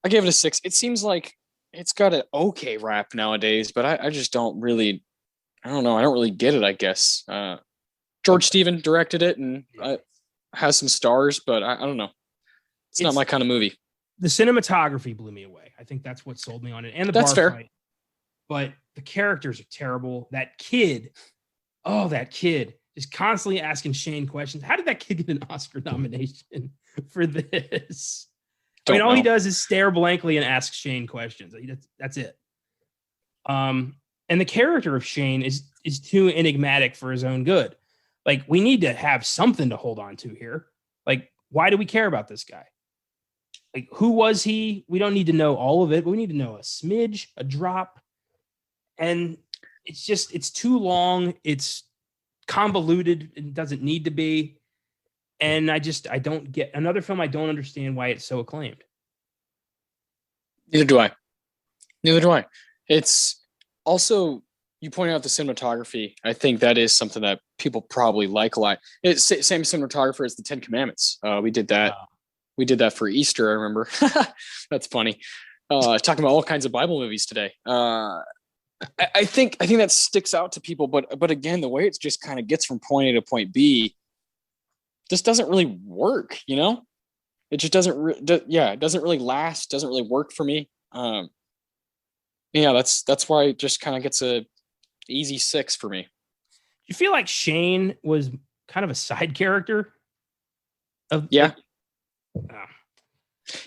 gave it a 6. It seems like it's got an okay rap nowadays, but I just don't really. I don't know. I don't really get it. I guess George Stephen directed it and has some stars, but I don't know. It's not my kind of movie. The cinematography blew me away. I think that's what sold me on it, and the that's bar fair. fight. But the characters are terrible. That kid is constantly asking Shane questions. How did that kid get an Oscar nomination for this? All he does is stare blankly and ask Shane questions. That's it. And the character of Shane is too enigmatic for his own good. Like, we need to have something to hold on to here. Like, why do we care about this guy? Like, who was he? We don't need to know all of it, but we need to know a smidge, a drop. And it's too long. It's convoluted. It doesn't need to be. And I don't get another film. I don't understand why it's so acclaimed. Neither do I. Neither do I. It's also, you pointed out the cinematography. I think that is something that people probably like a lot. It's same cinematographer as the Ten Commandments. We did that. Wow. We did that for Easter. I remember. That's funny. Talking about all kinds of Bible movies today. I think that sticks out to people, but again, the way it just kind of gets from point A to point B, just doesn't really work. You know, it just doesn't. It doesn't really last. Doesn't really work for me. Yeah, that's why it just kind of gets a easy 6 for me. You feel like Shane was kind of a side character? Yeah. Ah.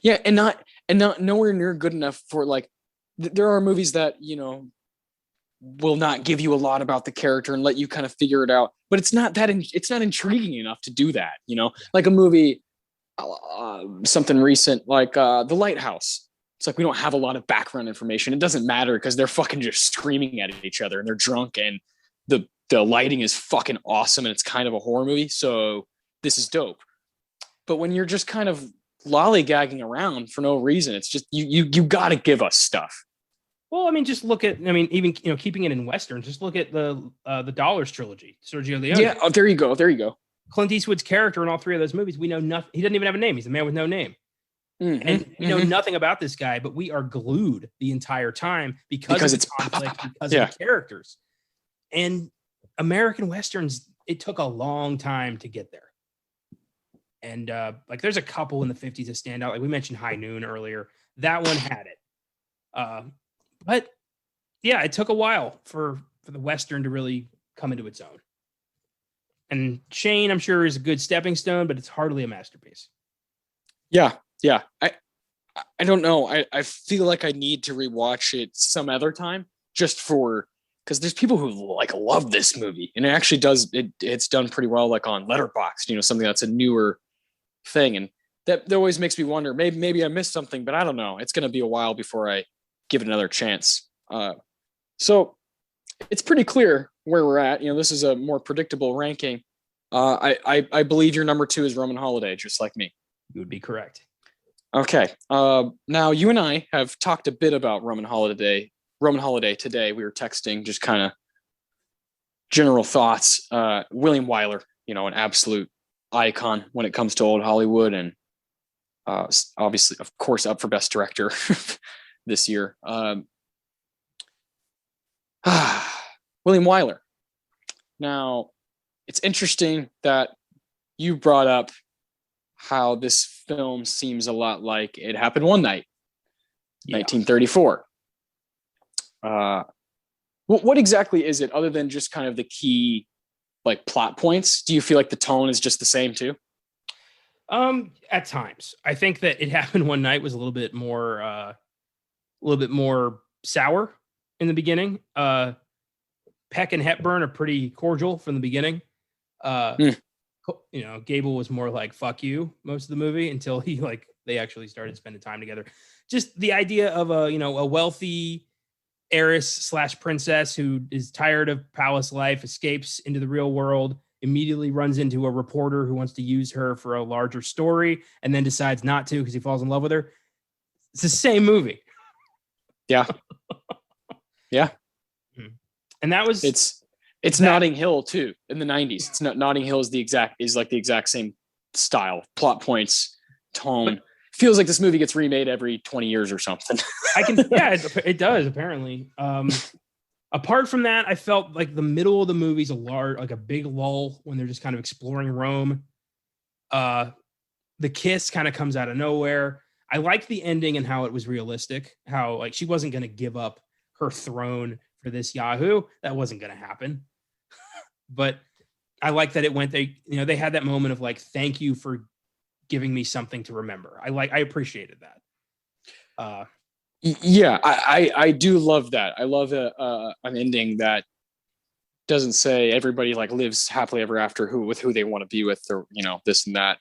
Yeah, and not nowhere near good enough for like. There are movies that will not give you a lot about the character and let you kind of figure it out, but it's not intriguing enough to do that. Like a movie, something recent like The Lighthouse. It's like we don't have a lot of background information. It doesn't matter because they're fucking just screaming at each other and they're drunk and the lighting is fucking awesome and it's kind of a horror movie. So this is dope. But when you're just kind of lollygagging around for no reason, it's just you got to give us stuff. Well, I mean, just look at, even, keeping it in Western, just look at the Dollars trilogy, Sergio Leone. Yeah. Oh, there you go. Clint Eastwood's character in all 3 of those movies, we know nothing. He doesn't even have a name. He's a man with no name. Mm-hmm, and we know nothing about this guy, but we are glued the entire time because it's conflict, because of the characters. And American Westerns, it took a long time to get there. And like there's a couple in the 50s that stand out. Like we mentioned High Noon earlier. That one had it. But yeah, it took a while for the Western to really come into its own. And Shane, I'm sure, is a good stepping stone, but it's hardly a masterpiece. Yeah. I don't know. I feel like I need to rewatch it some other time just because there's people who like love this movie and it actually does. It's done pretty well, like on Letterboxd, something that's a newer thing. And that always makes me wonder, maybe I missed something, but I don't know. It's going to be a while before I give it another chance. So it's pretty clear where we're at. This is a more predictable ranking. I believe your number 2 is Roman Holiday, just like me. You would be correct. Okay. Now you and I have talked a bit about Roman Holiday today. We were texting just kind of general thoughts. William Wyler, an absolute icon when it comes to old Hollywood, and obviously, of course, up for Best Director this year. William Wyler. Now, it's interesting that you brought up how this film seems a lot like It Happened One Night, 1934. What exactly is it, other than just kind of the key like plot points? Do you feel like the tone is just the same too? At times, I think that It Happened One Night was a little bit more sour in the beginning. Peck and Hepburn are pretty cordial from the beginning. Gable was more like "fuck you" most of the movie until they actually started spending time together. Just the idea of a wealthy heiress / princess who is tired of palace life, escapes into the real world, immediately runs into a reporter who wants to use her for a larger story, and then decides not to because he falls in love with her. It's the same movie. Yeah. Yeah. And that was it's Notting Hill too in the 90s. It's not Notting Hill is the exact same style, plot points, tone. But feels like this movie gets remade every 20 years or something. It does apparently. Apart from that, I felt like the middle of the movie's a big lull when they're just kind of exploring Rome. The kiss kind of comes out of nowhere. I liked the ending and how it was realistic, how she wasn't going to give up her throne for this Yahoo. That wasn't going to happen. But I like that it went, they had that moment of thank you for giving me something to remember. I appreciated that. Yeah, I do love that. I love an ending that doesn't say everybody lives happily ever after with who they want to be with, or this and that.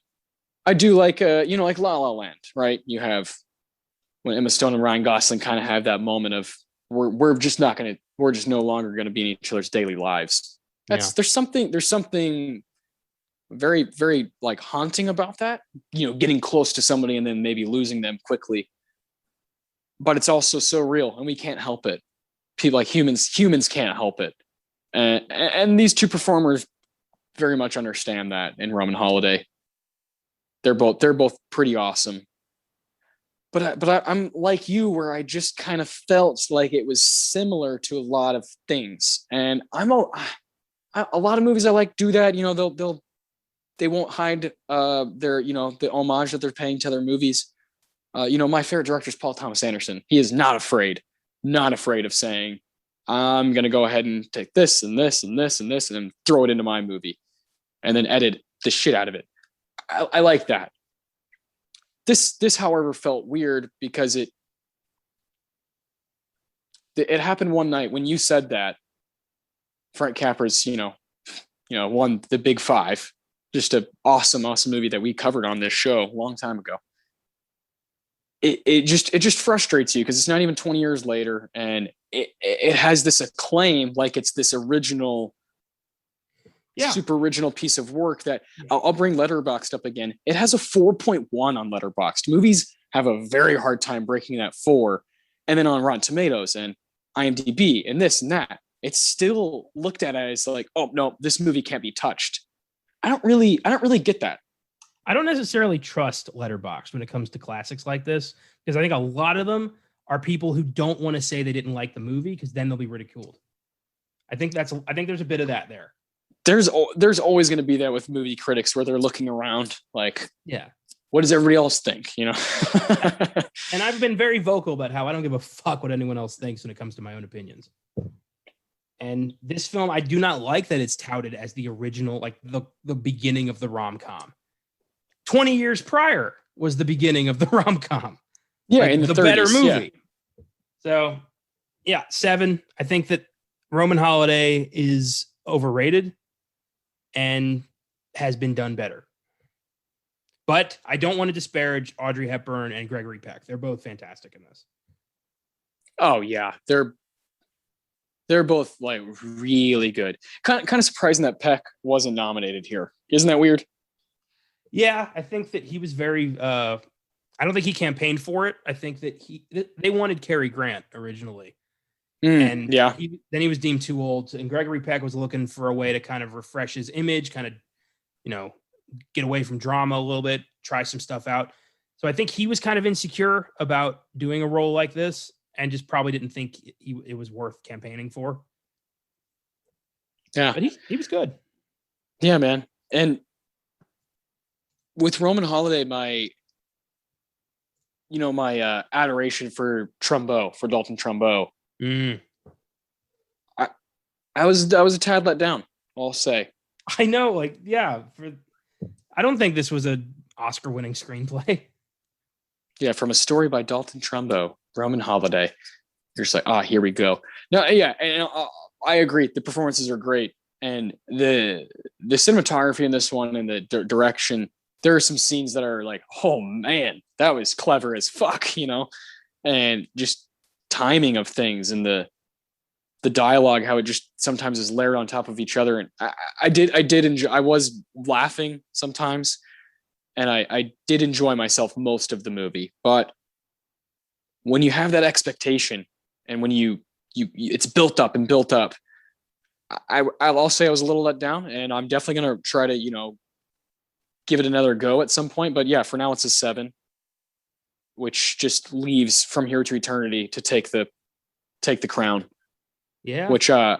I do like like La La Land, right? You have when Emma Stone and Ryan Gosling kind of have that moment of we're just no longer gonna be in each other's daily lives. Yeah. There's something very, very like haunting about that, getting close to somebody and then maybe losing them quickly. But it's also so real and we can't help it. People like humans can't help it. And these two performers very much understand that in Roman Holiday. They're both pretty awesome. I'm like you, where I just kind of felt like it was similar to a lot of things, and a lot of movies I like do that. They won't hide their the homage that they're paying to other movies. My favorite director is Paul Thomas Anderson. He is not afraid of saying, I'm gonna go ahead and take this and this and this and this and then throw it into my movie, and then edit the shit out of it. I like that. This, however, felt weird because it happened one night when you said that Frank Capra's, won the Big Five, just an awesome movie that we covered on this show a long time ago. It just frustrates you because it's not even 20 years later, and it has this acclaim like it's this original. Yeah. Super original piece of work that I'll bring Letterboxd up again. It has a 4.1 on Letterboxd. Movies have a very hard time breaking that 4. And then on Rotten Tomatoes and IMDb and this and that, it's still looked at as like, oh no, this movie can't be touched. I don't really get that. I don't necessarily trust Letterboxd when it comes to classics like this, because I think a lot of them are people who don't want to say they didn't like the movie because then they'll be ridiculed. I think there's a bit of that there. There's always going to be that with movie critics where they're looking around like, yeah, what does everybody else think? And I've been very vocal about how I don't give a fuck what anyone else thinks when it comes to my own opinions. And this film, I do not like that it's touted as the original, like the beginning of the rom-com. 20 years prior was the beginning of the rom-com. Yeah, like in the 30s, better movie. Yeah. So, yeah, 7. I think that Roman Holiday is overrated and has been done better. But I don't want to disparage Audrey Hepburn and Gregory Peck. They're both fantastic in this. Oh yeah, they're both like really good. Kind of surprising that Peck wasn't nominated here. Isn't that weird? Yeah, I think that he was very I don't think he campaigned for it. I think that they wanted Cary Grant originally. And yeah, then he was deemed too old, and Gregory Peck was looking for a way to kind of refresh his image, kind of, get away from drama a little bit, try some stuff out. So I think he was kind of insecure about doing a role like this, and just probably didn't think it was worth campaigning for. Yeah, but he was good. Yeah, man. And with Roman Holiday, my adoration for Dalton Trumbo. I was a tad let down, I'll say. I know, I don't think this was an Oscar-winning screenplay. Yeah, from a story by Dalton Trumbo, Roman Holiday. You're just like, here we go. No, yeah, and I agree. The performances are great, and the cinematography in this one and the direction. There are some scenes that are like, oh man, that was clever as fuck, and just timing of things and the dialogue, how it just sometimes is layered on top of each other. And I did enjoy. I was laughing sometimes, and I did enjoy myself most of the movie. But when you have that expectation, and when you it's built up and built up, I'll say I was a little let down, and I'm definitely gonna try to give it another go at some point. But yeah, for now it's a 7, which just leaves From Here to Eternity to take the crown. Yeah. Which I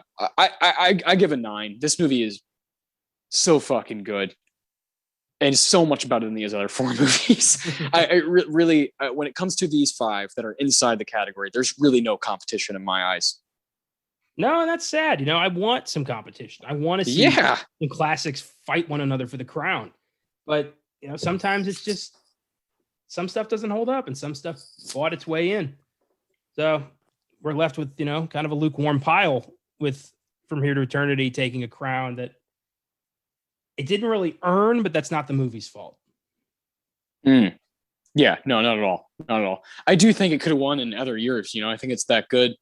give a 9. This movie is so fucking good, and so much better than these other 4 movies. I really, when it comes to these 5 that are inside the category, there's really no competition in my eyes. No, that's sad. I want some competition. I want to see the classics fight one another for the crown. But sometimes it's just some stuff doesn't hold up, and some stuff fought its way in. So we're left with, kind of a lukewarm pile with From Here to Eternity taking a crown that it didn't really earn, but that's not the movie's fault. Mm. Yeah, no, not at all. Not at all. I do think it could have won in other years. I think it's that good.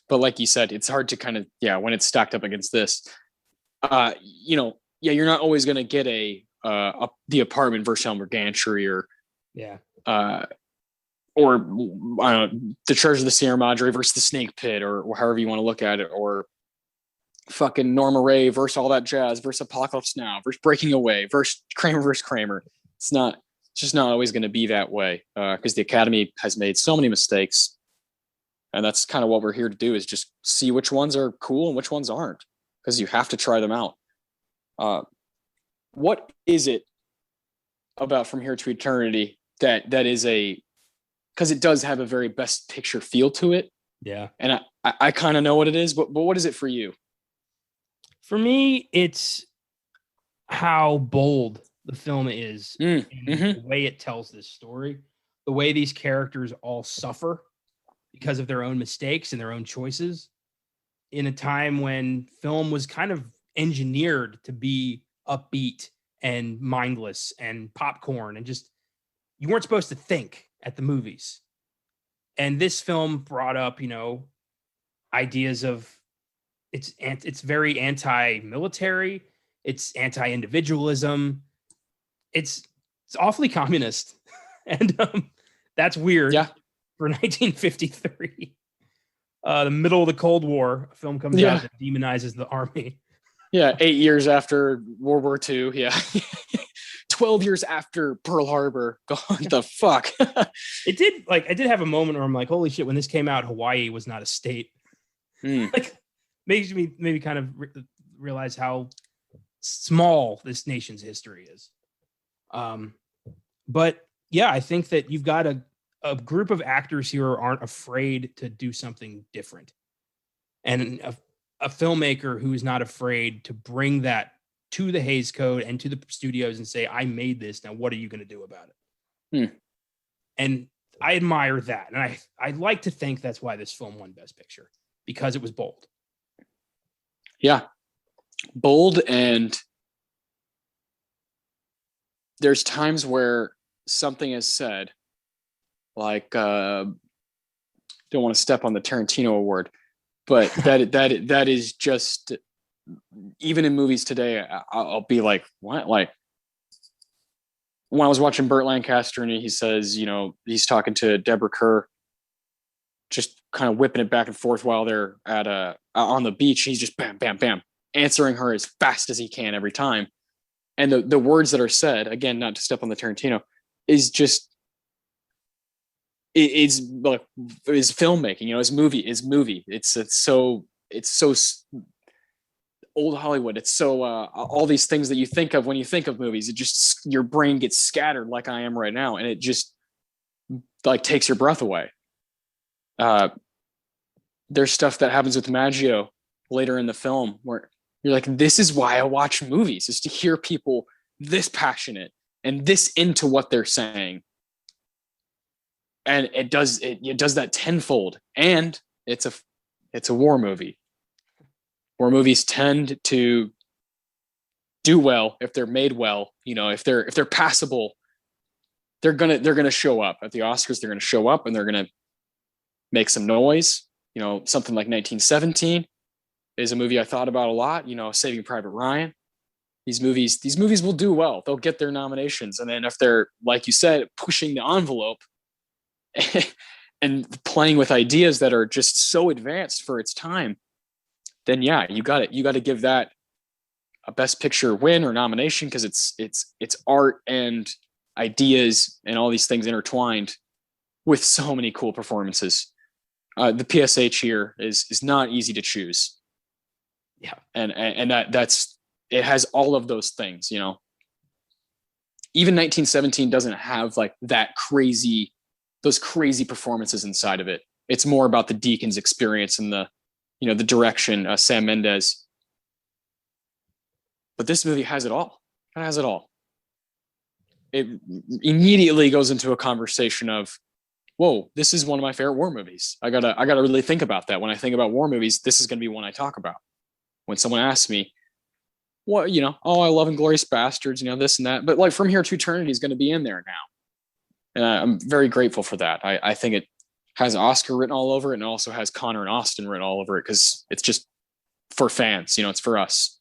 But like you said, it's hard to kind of, yeah, when it's stacked up against this, yeah, you're not always going to get The Apartment versus Elmer Gantry Yeah. uh, or I don't know, The Treasure of the Sierra Madre versus The Snake Pit, or however you want to look at it, or fucking Norma Ray versus All That Jazz versus Apocalypse Now versus Breaking Away versus Kramer. It's just not always going to be that way because the Academy has made so many mistakes, and that's kind of what we're here to do, is just see which ones are cool and which ones aren't, because you have to try them out. What is it about From Here to Eternity that is because it does have a very best picture feel to it, Yeah. and I kind of know what it is, but what is it for you? For me, it's how bold the film is, and the way it tells this story, the way these characters all suffer because of their own mistakes and their own choices in a time when film was kind of engineered to be upbeat and mindless and popcorn, and just, you weren't supposed to think at the movies. And this film brought up, ideas of, it's very anti-military, it's anti-individualism, it's awfully communist, and that's weird. Yeah. For 1953, the middle of the Cold War, a film comes out that demonizes the army. Yeah, 8 years after World War II. Yeah. 12 years after Pearl Harbor. God, the fuck. I did have a moment where I'm like, holy shit, when this came out, Hawaii was not a state. Like, makes me maybe kind of realize how small this nation's history is. But yeah, I think that you've got a group of actors here who aren't afraid to do something different, and a filmmaker who is not afraid to bring that to the Hays Code and to the studios and say, I made this, now what are you going to do about it? And I admire that, and I like to think that's why this film won Best Picture, because it was bold. Yeah, bold, and there's times where something is said, like don't want to step on the Tarantino award, but that is just, even in movies today, I'll be like, what? Like, when I was watching Burt Lancaster and he says, he's talking to Deborah Kerr, just kind of whipping it back and forth while they're at on the beach. He's just bam, bam, bam, answering her as fast as he can every time. And the words that are said, again, not to step on the Tarantino, is just, is like, is filmmaking, is movie. It's so old Hollywood. It's so all these things that you think of when you think of movies, it just, your brain gets scattered like I am right now, and it just like takes your breath away. There's stuff that happens with Maggio later in the film where you're like, this is why I watch movies, is to hear people this passionate and this into what they're saying. And it does that tenfold. And it's a war movie. War movies tend to do well if they're made well. If they're passable, they're gonna show up at the Oscars. They're gonna show up and they're gonna make some noise. Something like 1917 is a movie I thought about a lot. Saving Private Ryan. These movies will do well. They'll get their nominations, and then if they're, like you said, pushing the envelope and playing with ideas that are just so advanced for its time, then yeah, you got to give that a Best Picture win or nomination, because it's art and ideas and all these things intertwined with so many cool performances. The PSH here is not easy to choose. Yeah, and that's, it has all of those things. Even 1917 doesn't have like those crazy performances inside of it. It's more about the Deakins experience and the direction, Sam Mendes. But this movie has it all. It has it all. It immediately goes into a conversation of, whoa, this is one of my favorite war movies. I gotta really think about that. When I think about war movies, this is gonna be one I talk about. When someone asks me, what, I love Inglourious Bastards, this and that, but like From Here to Eternity is gonna be in there now. And I'm very grateful for that. I think it has Oscar written all over it, and also has Connor and Austin written all over it, because it's just for fans. It's for us.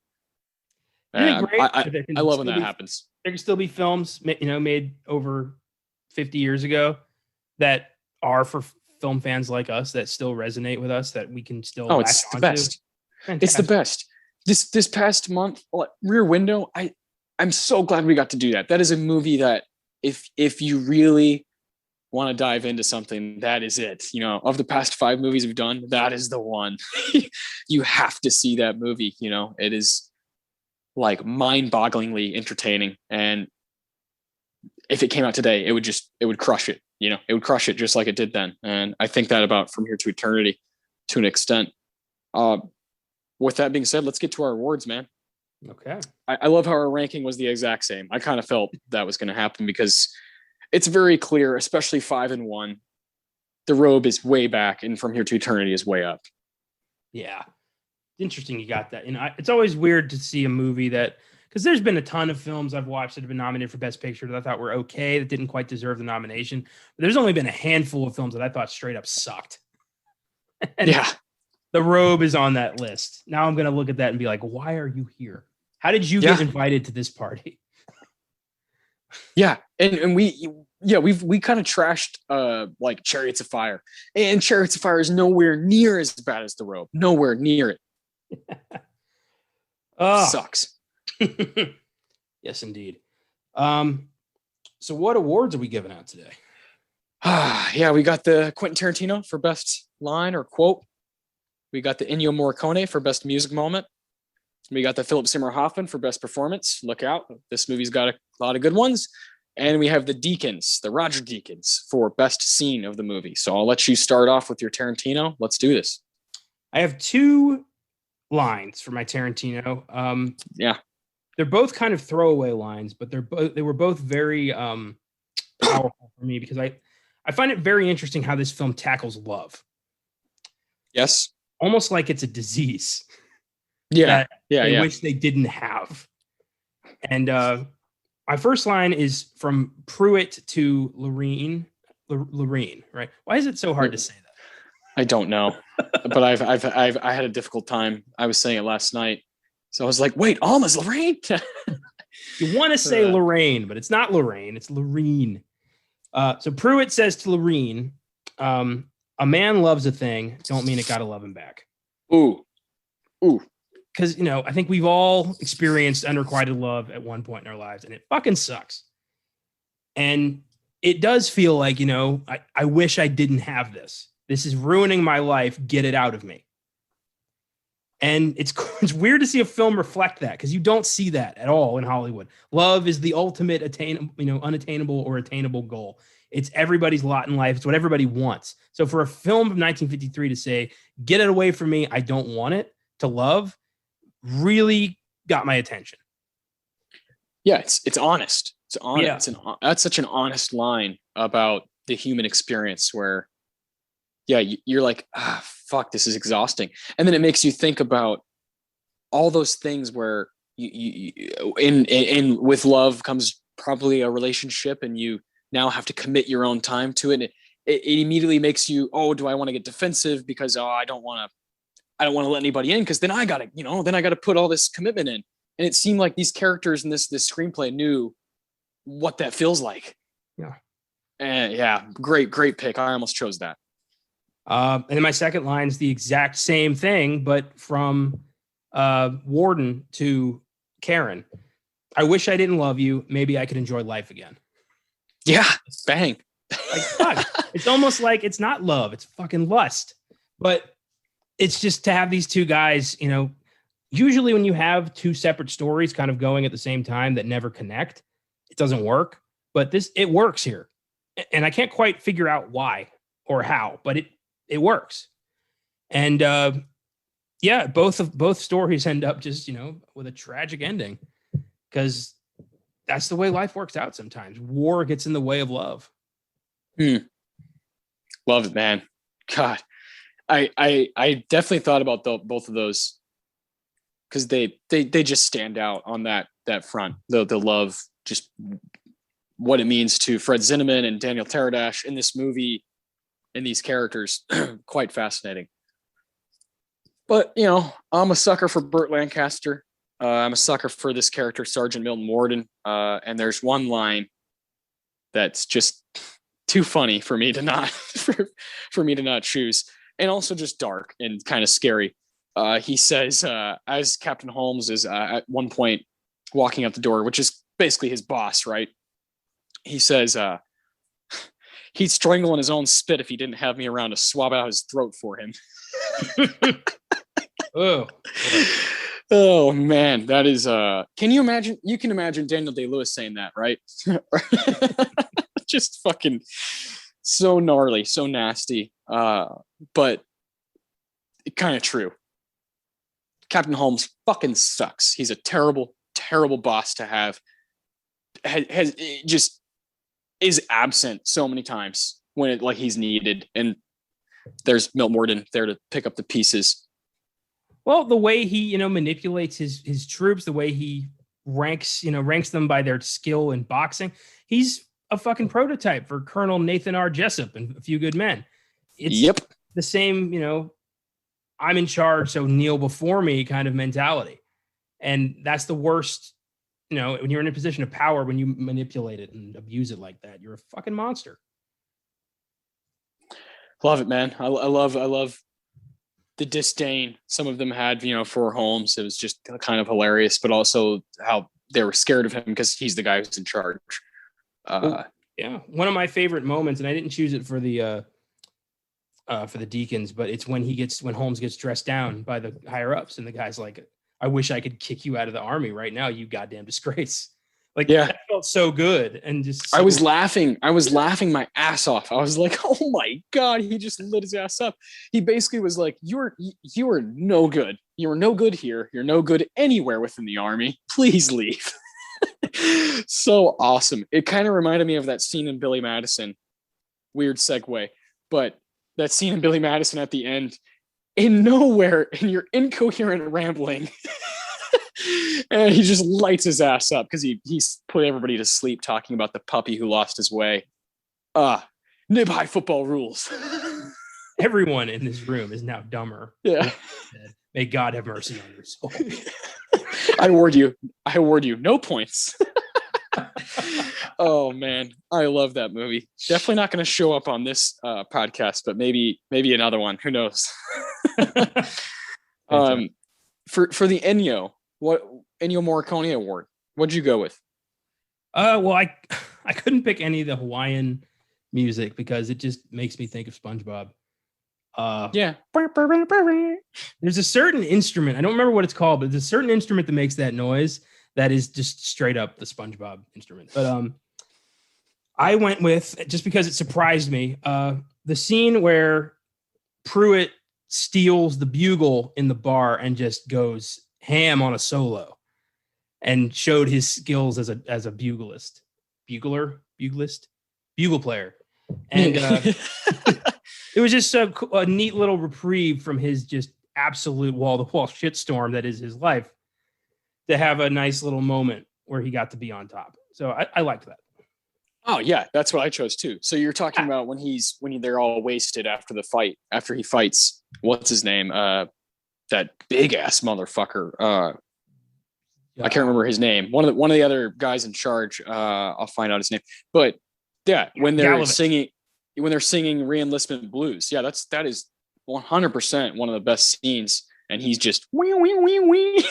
Isn't it great I that there I can love when still that be happens. there can still be films made over 50 years ago that are for film fans like us, that still resonate with us, that we can still Oh, latch it's the onto? best. It's the Fantastic. best. This past month, Rear Window. I'm so glad we got to do that. That is a movie that if you really want to dive into something, that is it. Of the past 5 movies we've done, that is the one. You have to see that movie. It is like mind-bogglingly entertaining, and if it came out today, it would crush it. It would crush it just like it did then. And I think that about From Here to Eternity to an extent. With that being said, let's get to our awards, man. Okay. I love how our ranking was the exact same. I kind of felt that was going to happen, because it's very clear, especially 5 and 1. The Robe is way back, and From Here to Eternity is way up. Yeah. Interesting you got that. It's always weird to see a movie that, because there's been a ton of films I've watched that have been nominated for Best Picture that I thought were okay, that didn't quite deserve the nomination. But there's only been a handful of films that I thought straight up sucked. And Yeah. The Robe is on that list. Now I'm going to look at that and be like, why are you here? How did you get invited to this party? Yeah. And we kind of trashed like Chariots of Fire. And Chariots of Fire is nowhere near as bad as The Robe. Nowhere near it. Sucks. Yes, indeed. So what awards are we giving out today? Yeah, we got the Quentin Tarantino for best line or quote. We got the Ennio Morricone for best music moment. We got the Philip Seymour Hoffman for best performance. Look out. This movie's got a lot of good ones. And we have the Deakins, the Roger Deakins, for best scene of the movie. So I'll let you start off with your Tarantino. Let's do this. I have 2 lines for my Tarantino. Yeah. They're both kind of throwaway lines, but they were both very powerful for me, because I find it very interesting how this film tackles love. Yes. Almost like it's a disease. Yeah. I wish they didn't have. And my first line is from Pruitt to Lorene. Lorene, right? Why is it so hard to say that? I don't know, but I had a difficult time. I was saying it last night, so I was like, "Wait, Alma's Lorraine." You want to say Lorraine, but it's not Lorraine. It's Lorene. So Pruitt says to Lorene, "A man loves a thing. Don't mean it got to love him back." Ooh. Because, I think we've all experienced unrequited love at one point in our lives, and it fucking sucks. And it does feel like, I wish I didn't have this. This is ruining my life. Get it out of me. And it's weird to see a film reflect that, because you don't see that at all in Hollywood. Love is the ultimate unattainable or attainable goal. It's everybody's lot in life. It's what everybody wants. So for a film of 1953 to say, get it away from me, I don't want it, to love, really got my attention. Yeah, it's honest. It's honest. Yeah. That's such an honest line about the human experience, where, yeah, you're like, fuck, this is exhausting. And then it makes you think about all those things where you in with love comes probably a relationship, and you now have to commit your own time to it. It immediately makes you, oh, do I want to get defensive because I don't want to let anybody in, because then I gotta put all this commitment in. And it seemed like these characters in this screenplay knew what that feels like. Yeah. And yeah, great pick. I almost chose that. And then my second line is the exact same thing, but from Warden to Karen. I wish I didn't love you. Maybe I could enjoy life again. Yeah, bang. Like, fuck. It's almost like it's not love. It's fucking lust. But it's just to have these two guys, usually when you have 2 separate stories kind of going at the same time that never connect, it doesn't work. But it works here. And I can't quite figure out why or how, but it works. And both stories end up just, with a tragic ending, because that's the way life works out sometimes. War gets in the way of love. Love it, man. God. I definitely thought about both of those, because they just stand out on that front. The love just what it means to Fred Zinnemann and Daniel Teradash in this movie, in these characters. Quite fascinating. But, you know, I'm a sucker for Burt Lancaster. I'm a sucker for this character, Sergeant Milton Morden. And there's one line that's just too funny for me to not for me to not choose, and also just dark and kind of scary. He says, as Captain Holmes is at one point walking out the door, which is basically his boss, right? He says, he'd strangle in his own spit if he didn't have me around to swab out his throat for him. Oh, oh man, that is can you imagine? You can imagine Daniel Day-Lewis saying that, right? Just fucking so gnarly, so nasty, but kind of true. Captain Holmes fucking sucks. He's a terrible boss to have. Has just is absent so many times when it like he's needed, and there's Milt Morden there to pick up the pieces. well, the way he manipulates his troops, the way he ranks them by their skill in boxing, he's a fucking prototype for Colonel Nathan R. Jessup and A Few Good Men. It's the same, I'm in charge, so kneel before me kind of mentality. And that's the worst, when you're in a position of power, when you manipulate it and abuse it like that, you're a fucking monster. Love it, man. I love the disdain some of them had, for Holmes. It was just kind of hilarious, but also how they were scared of him because he's the guy who's in charge. Yeah, one of my favorite moments, and I didn't choose it for the deacons, but it's when Holmes gets dressed down by the higher ups, and the guy's like, "I wish I could kick you out of the army right now, you goddamn disgrace." Like, yeah, that felt so good, and just I was laughing my ass off. I was like, "Oh my god, he just lit his ass up." He basically was like, "You are no good. You are no good here. You're no good anywhere within the army. Please leave." So awesome. It kind of reminded me of that scene in Billy Madison. Weird segue, but that scene in Billy Madison at the end, in nowhere, in your incoherent rambling, and he just lights his ass up because he's put everybody to sleep talking about the puppy who lost his way. Nib high football rules. Everyone in this room is now dumber. Yeah. May God have mercy on your soul. I warned you. No points. Oh man, I love that movie. Definitely not going to show up on this podcast, but maybe another one. Who knows? For the Ennio, what Ennio Morricone award? What'd you go with? Well, I couldn't pick any of the Hawaiian music because it just makes me think of SpongeBob. Yeah. There's a certain instrument, I don't remember what it's called, but there's a certain instrument that makes that noise that is just straight up the SpongeBob instrument. But I went with, just because it surprised me, the scene where Pruitt steals the bugle in the bar and just goes ham on a solo and showed his skills as a bugle player. And it was just a neat little reprieve from his just absolute wall-to-wall shitstorm that is his life, to have a nice little moment where he got to be on top. So I liked that. Oh yeah, that's what I chose too. So you're talking about when they're all wasted after the fight, after he fights, what's his name? That big ass motherfucker. I can't remember his name. One of the other guys in charge. I'll find out his name. But yeah, when they're singing Re-enlistment Blues, yeah, that is 100% one of the best scenes. And he's just wee wee wee wee.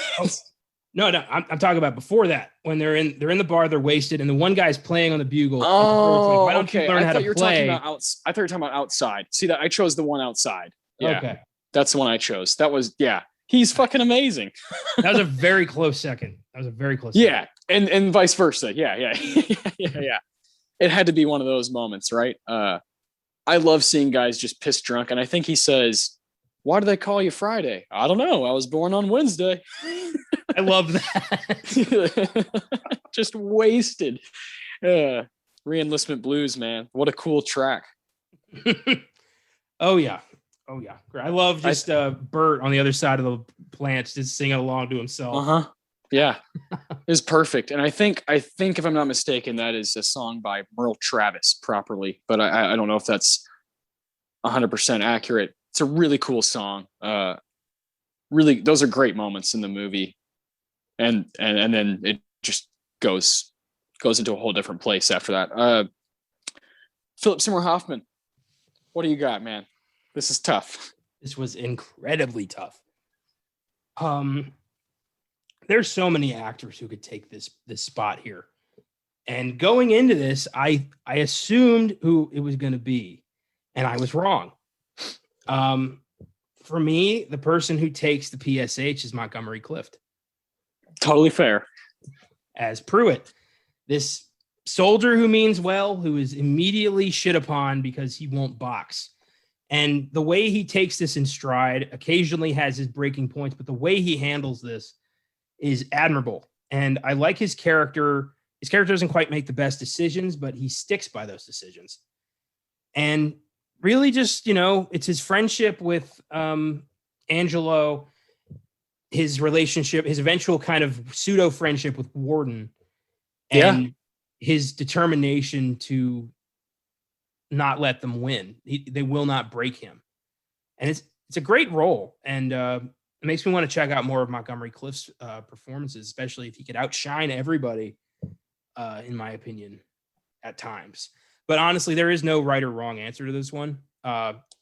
No, I'm talking about before that, when they're in the bar, they're wasted, and the one guy's playing on the bugle. Oh, like, why don't you learn how to play? I thought you were talking about outside. See that I chose the one outside. Yeah, okay, that's the one I chose. That was he's fucking amazing. That was a very close second. Yeah, and vice versa. Yeah. It had to be one of those moments, right? I love seeing guys just pissed drunk, and I think he says, "Why do they call you Friday?" I don't know. I was born on Wednesday. I love that. Just wasted. Re-enlistment Blues, man. What a cool track. Oh yeah. I love just Bert on the other side of the plant just singing along to himself. Yeah, is perfect. And I think if I'm not mistaken, that is a song by Merle Travis properly, but I don't know if that's 100% accurate. It's a really cool song. Really, those are great moments in the movie, and then it just goes into a whole different place after that. Philip Seymour Hoffman, what do you got, man? This is tough. This was incredibly tough. Um, there's so many actors who could take this spot here. And going into this, I assumed who it was going to be, and I was wrong. Um, for me, the person who takes the PSH is Montgomery Clift Totally fair. as Pruitt, this soldier who means well, who is immediately shit upon because he won't box. And the way he takes this in stride, occasionally has his breaking points, but the way he handles this is admirable. And I like his character. His character doesn't quite make the best decisions, but he sticks by those decisions. And really just, it's his friendship with Angelo, his relationship, his eventual kind of pseudo friendship with Warden, and his determination to not let them win. They will not break him. And it's a great role. And it makes me want to check out more of Montgomery Clift's performances, especially if he could outshine everybody, in my opinion, at times. But honestly, there is no right or wrong answer to this one.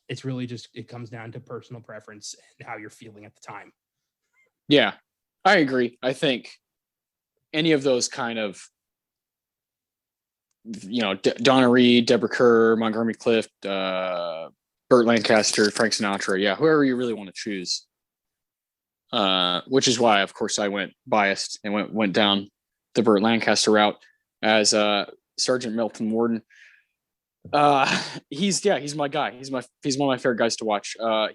It's really just, it comes down to personal preference and how you're feeling at the time. Yeah, I agree. I think any of those kind of, Donna Reed, Deborah Kerr, Montgomery Clift, Burt Lancaster, Frank Sinatra. Yeah, whoever you really want to choose. Which is why, of course, I went biased and went down the Burt Lancaster route as Sergeant Milton Warden. He's my guy. He's one of my favorite guys to watch. I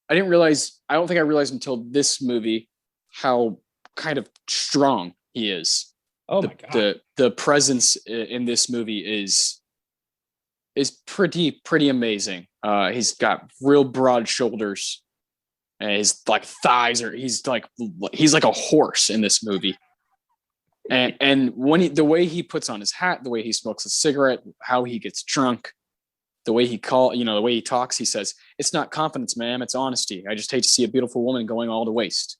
don't think I realized until this movie how kind of strong he is. Oh my God. The presence in this movie is pretty amazing. He's got real broad shoulders, and his like thighs he's like a horse in this movie. And when the way he puts on his hat, the way he smokes a cigarette, how he gets drunk, the way the way he talks, he says, "It's not confidence, ma'am, it's honesty. I just hate to see a beautiful woman going all to waste.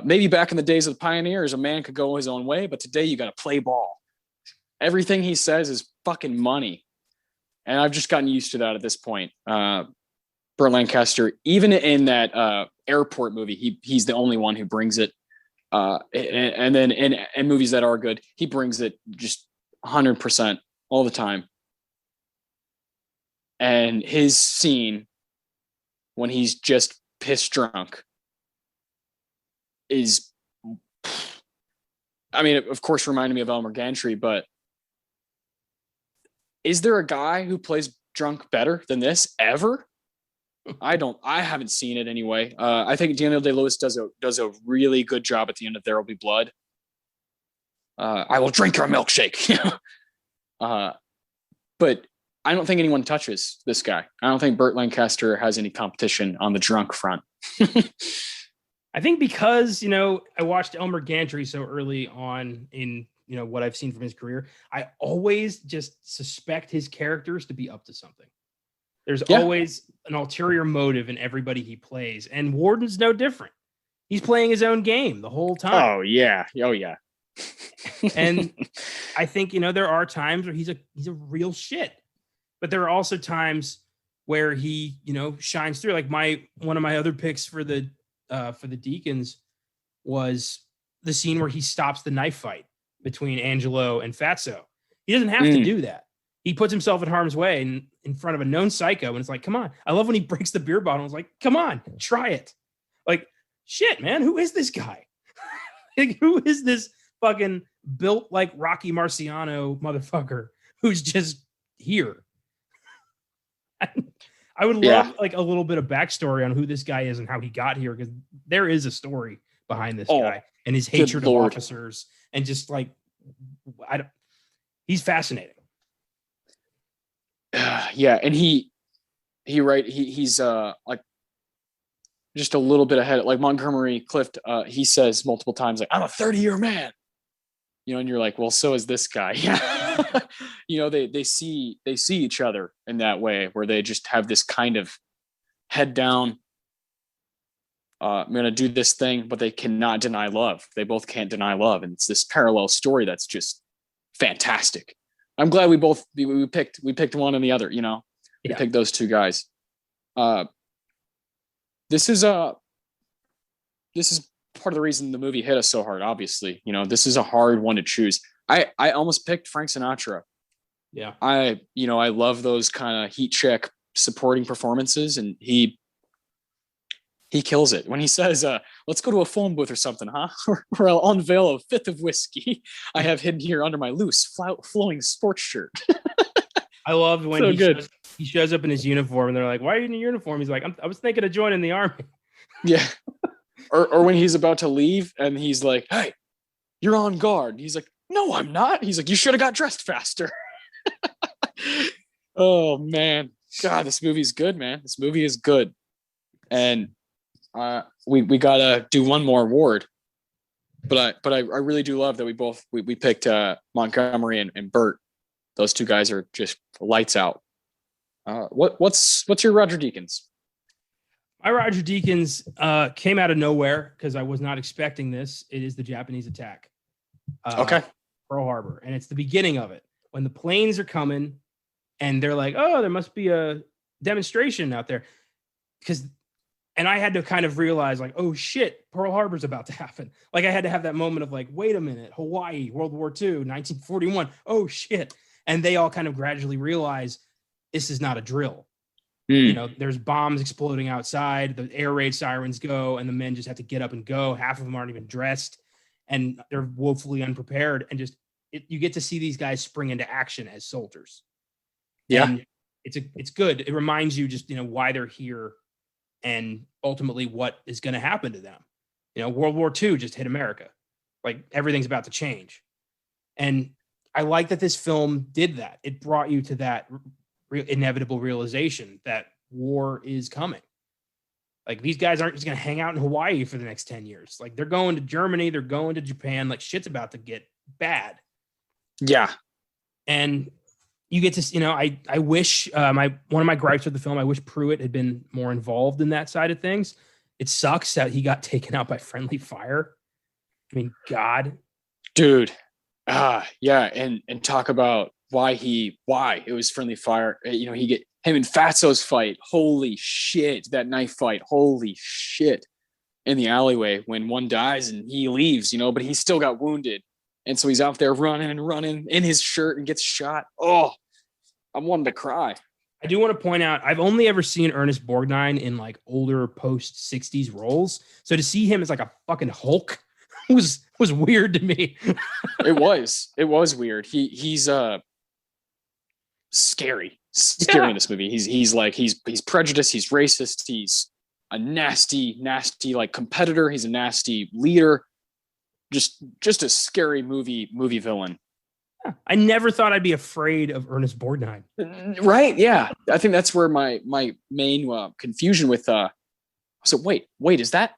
Maybe back in the days of the pioneers, a man could go his own way, but today you got to play ball." Everything he says is fucking money. And I've just gotten used to that at this point. Burt Lancaster, even in that airport movie, he's the only one who brings it. And then in movies that are good, he brings it just 100% all the time. And his scene when he's just pissed drunk is, I mean, of course, reminded me of Elmer Gantry, but is there a guy who plays drunk better than this ever? I haven't seen it anyway. I think Daniel Day-Lewis does a really good job at the end of There Will Be Blood. I will drink your milkshake. But I don't think anyone touches this guy. I don't think Burt Lancaster has any competition on the drunk front. I think because, I watched Elmer Gantry so early on in, what I've seen from his career, I always just suspect his characters to be up to something. There's always an ulterior motive in everybody he plays. And Warden's no different. He's playing his own game the whole time. Oh, yeah. Oh, yeah. And I think, there are times where he's a real shit. But there are also times where he, shines through. Like one of my other picks for the Deacons was the scene where he stops the knife fight between Angelo and Fatso. He doesn't have to do that. He puts himself in harm's way in front of a known psycho, and it's like, come on. I love when he breaks the beer bottle. It's like, come on, try it. Like, shit, man, who is this guy? Like, who is this fucking built like Rocky Marciano motherfucker who's just here? I would love like a little bit of backstory on who this guy is and how he got here, because there is a story behind this guy and his hatred of officers, and just like, he's fascinating. Yeah, and he's like, just a little bit ahead. Like Montgomery Clift, he says multiple times, like, I'm a 30-year man. And you're like, well, so is this guy. Yeah. They see each other in that way where they just have this kind of head down. I'm going to do this thing, but they cannot deny love. They both can't deny love. And it's this parallel story that's just fantastic. I'm glad we picked one and the other, we picked those two guys. This is part of the reason the movie hit us so hard. Obviously, this is a hard one to choose. I almost picked Frank Sinatra. Yeah. I love those kind of heat check supporting performances, and he kills it when he says, let's go to a phone booth or something, huh? Or I'll unveil a fifth of whiskey I have hidden here under my loose flowing sports shirt. I love when so he shows up in his uniform and they're like, why are you in your uniform? He's like, I was thinking of joining the army. Yeah. Or when he's about to leave and he's like, hey, you're on guard. And he's like, no, I'm not. He's like, you should have got dressed faster. Oh, man. God, this movie's good, man. This movie is good. And we got to do one more award. But I really do love that we picked Montgomery and Burt. Those two guys are just lights out. What's your Roger Deakins? My Roger Deakins came out of nowhere because I was not expecting this. It is the Japanese attack. Okay. Pearl Harbor. And it's the beginning of it. When the planes are coming and they're like, oh, there must be a demonstration out there. And I had to kind of realize, like, oh shit, Pearl Harbor's about to happen. Like, I had to have that moment of like, wait a minute, Hawaii, World War II, 1941. Oh shit. And they all kind of gradually realize this is not a drill. There's bombs exploding outside, the air raid sirens go, and the men just have to get up and go. Half of them aren't even dressed, and they're woefully unprepared. And you get to see these guys spring into action as soldiers. Yeah. And it's good. It reminds you just, why they're here and ultimately what is going to happen to them. World War II just hit America. Like, everything's about to change. And I like that this film did that. It brought you to that inevitable realization that war is coming. Like, these guys aren't just going to hang out in Hawaii for the next 10 years. Like, they're going to Germany, they're going to Japan. Like, shit's about to get bad. Yeah. And you get to, I wish one of my gripes with the film, I wish Pruitt had been more involved in that side of things. It sucks that he got taken out by friendly fire. I mean, God, dude. Yeah. And talk about why it was friendly fire. Him and Fatso's fight. Holy shit. That knife fight. Holy shit. In the alleyway when one dies and he leaves, but he still got wounded. And so he's out there running in his shirt and gets shot. Oh, I'm wanting to cry. I do want to point out, I've only ever seen Ernest Borgnine in like older post 60s roles. So to see him as like a fucking Hulk was weird to me. It was weird. He's scary in this movie. He's prejudiced. He's racist. He's a nasty like competitor. He's a nasty leader. Just a scary movie villain. I never thought I'd be afraid of Ernest Borgnine. Right? Yeah, I think that's where my main confusion with. So wait, is that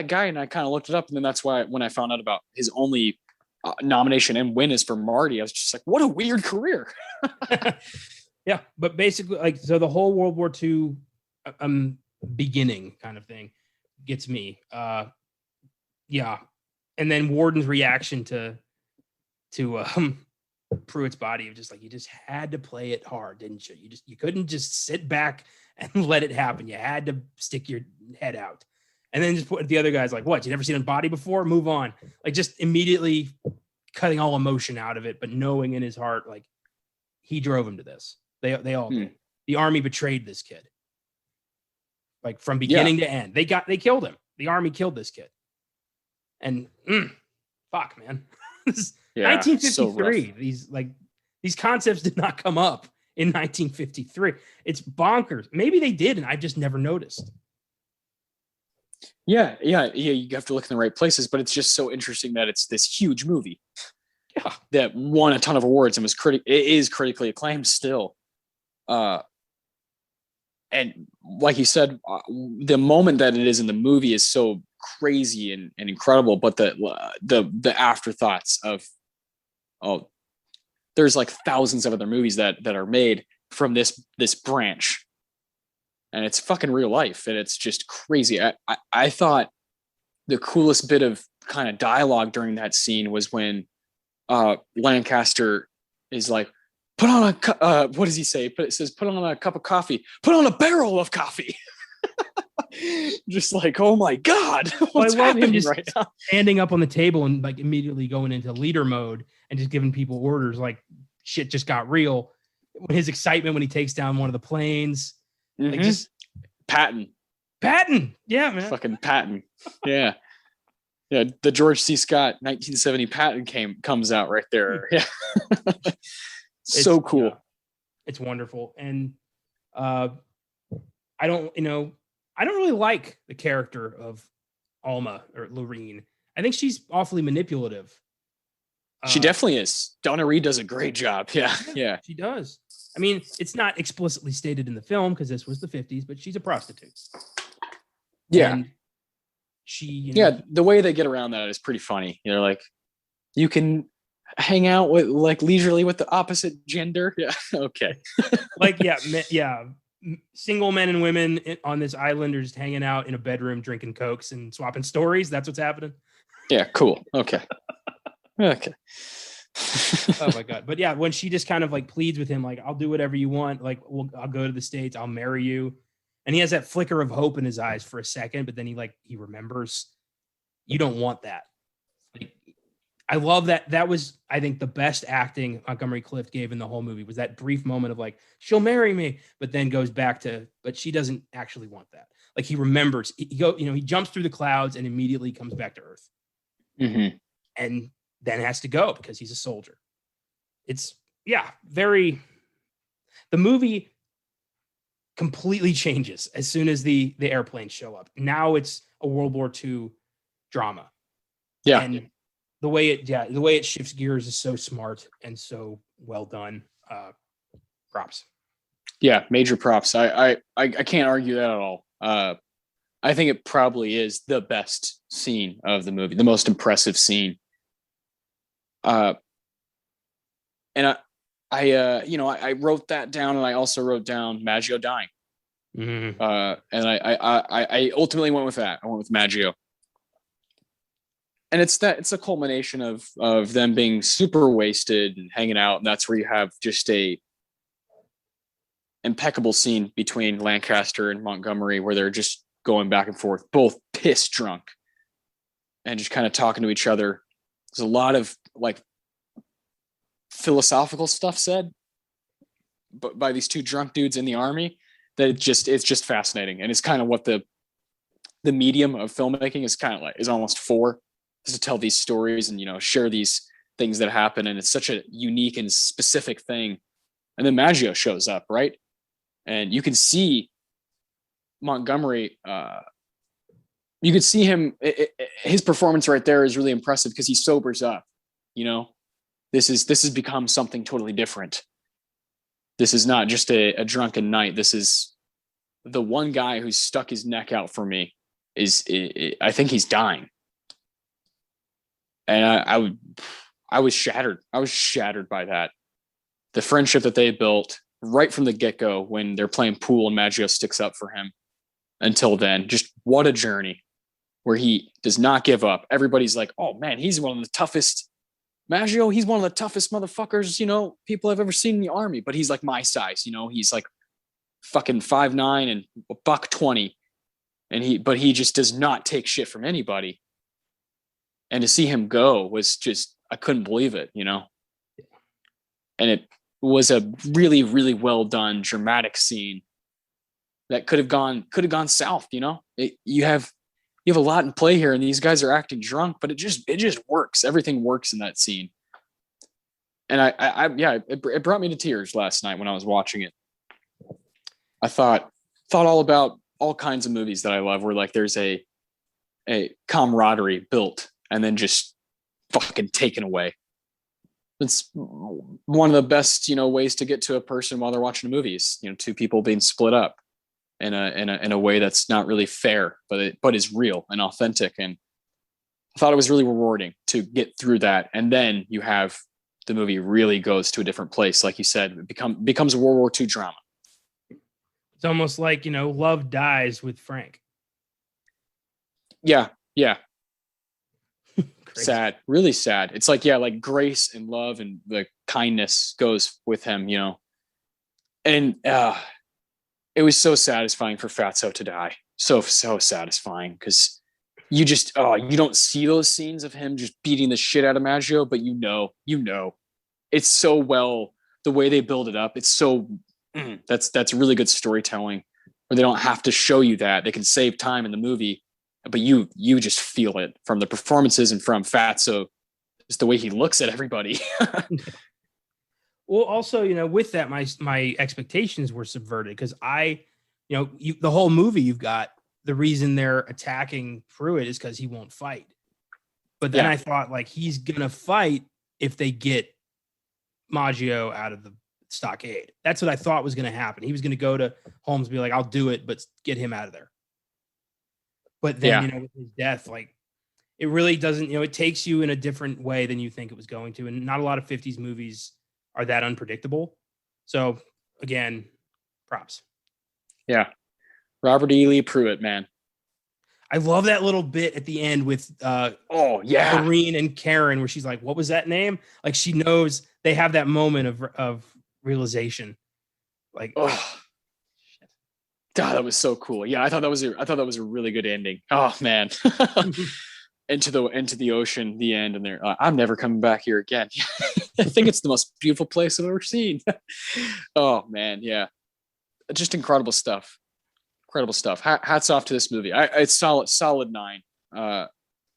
guy? And I kind of looked it up, and then that's why when I found out about his only nomination and win is for Marty, I was just like, what a weird career. Yeah, but basically, like, so the whole World War II beginning kind of thing gets me. Yeah. And then Warden's reaction to Pruitt's body of just like, you just had to play it hard, didn't you? You couldn't just sit back and let it happen. You had to stick your head out. And then just put the other guys like, what? You never seen a body before? Move on. Like, just immediately cutting all emotion out of it, but knowing in his heart, like, he drove him to this. They all did. The army betrayed this kid. Like, from beginning to end. They killed him. The army killed this kid. And fuck, man. This is 1953. So these concepts did not come up in 1953. It's bonkers. Maybe they did, and I've just never noticed. Yeah. You have to look in the right places, but it's just so interesting that it's this huge movie. Yeah, that won a ton of awards and it is critically acclaimed still. and like you said, the moment that it is in the movie is so crazy and incredible, but the afterthoughts of, oh, there's like thousands of other movies that are made from this branch, and it's fucking real life, and it's just crazy. I thought the coolest bit of kind of dialogue during that scene was when Lancaster is like, put on a what does he say? It says, put on a cup of coffee, put on a barrel of coffee. Just like, oh my God. Well, I love him just standing up on the table and like immediately going into leader mode and just giving people orders like shit just got real. When his excitement when he takes down one of the planes. Mm-hmm. Like just Patton. Yeah, man. Fucking Patton. Yeah. Yeah. The George C. Scott 1970 Patton comes out right there. Yeah. So cool. Yeah, it's wonderful. And I don't really like the character of Alma or Lorene. I think she's awfully manipulative. She definitely is. Donna Reed does a great job. Yeah. Yeah. She does. I mean, it's not explicitly stated in the film because this was the 50s, but she's a prostitute. Yeah. And she, the way they get around that is pretty funny. Like, you can hang out with like leisurely with the opposite gender. Yeah. Okay. Like, yeah. Single men and women on this island are just hanging out in a bedroom, drinking Cokes and swapping stories. That's what's happening. Yeah. Cool. Okay. Okay. Oh my God. But yeah, when she just kind of like pleads with him, like, I'll do whatever you want. Like, I'll go to the States. I'll marry you. And he has that flicker of hope in his eyes for a second, but then he remembers. You don't want that. Like, I love that. That was, I think, the best acting Montgomery Clift gave in the whole movie was that brief moment of like, she'll marry me, but then goes back to, but she doesn't actually want that. Like, he remembers. He jumps through the clouds and immediately comes back to Earth. Mm-hmm. And then has to go because he's a soldier. It's, the movie completely changes as soon as the airplanes show up. Now it's a World War II drama. Yeah. And the way it shifts gears is so smart and so well done. Props. Yeah, major props. I can't argue that at all. I think it probably is the best scene of the movie, the most impressive scene. And I wrote that down, and I also wrote down Maggio dying. Mm-hmm. And I ultimately went with that. I went with Maggio. And it's a culmination of them being super wasted and hanging out, and that's where you have just a impeccable scene between Lancaster and Montgomery where they're just going back and forth, both pissed drunk, and just kind of talking to each other. There's a lot of like philosophical stuff said by these two drunk dudes in the army that it's just fascinating, and it's kind of what the medium of filmmaking is kind of like, is almost for, is to tell these stories and share these things that happen, and it's such a unique and specific thing. And then Maggio shows up, right, and you can see Montgomery. You could see him. His performance right there is really impressive because he sobers up. This has become something totally different. This is not just a drunken night. This is the one guy who's stuck his neck out for me. I think he's dying. And I was shattered. I was shattered by that. The friendship that they built right from the get-go when they're playing pool and Maggio sticks up for him. Until then, just what a journey where he does not give up. Everybody's like, oh man, he's one of the toughest. Maggio, he's one of the toughest motherfuckers, people I've ever seen in the army. But he's like my size, he's like fucking 5'9" and $120. But he just does not take shit from anybody. And to see him go was just, I couldn't believe it, And it was a really, really well done dramatic scene that could have gone south. You have a lot in play here, and these guys are acting drunk, but it just works. Everything works in that scene. And it brought me to tears last night when I was watching it. I thought all about all kinds of movies that I love where like there's a camaraderie built and then just fucking taken away. It's one of the best, ways to get to a person while they're watching a movie is, two people being split up. in a way that's not really fair, but is real and authentic. And I thought it was really rewarding to get through that. And then you have the movie really goes to a different place. Like you said, it becomes a World War II drama. It's almost like, love dies with Frank. Yeah. Yeah. Crazy. Sad, really sad. It's like, yeah, like grace and love and the kindness goes with him, and it was so satisfying for Fatso to die. So satisfying, because you just you don't see those scenes of him just beating the shit out of Maggio, but it's so well, the way they build it up. It's so that's really good storytelling, where they don't have to show you that. They can save time in the movie, but you just feel it from the performances and from Fatso, just the way he looks at everybody. Well, also, with that, my expectations were subverted, because the whole movie, you've got the reason they're attacking Pruitt is because he won't fight. But then I thought, like, he's gonna fight if they get Maggio out of the stockade. That's what I thought was gonna happen. He was gonna go to Holmes and be like, "I'll do it, but get him out of there." But then, with his death, like, it really doesn't, it takes you in a different way than you think it was going to. And not a lot of 50s movies are that unpredictable. So again, props. Yeah. Robert E. Lee Pruitt, man. I love that little bit at the end with Maureen and Karen, where she's like, "What was that name?" Like, she knows. They have that moment of realization. Like, God, that was so cool. Yeah, I thought that was a really good ending. Oh man. into the ocean, the end, and they're I'm never coming back here again. I think it's the most beautiful place I've ever seen. Oh man, yeah, just incredible stuff. Hats off to this movie. It's solid 9.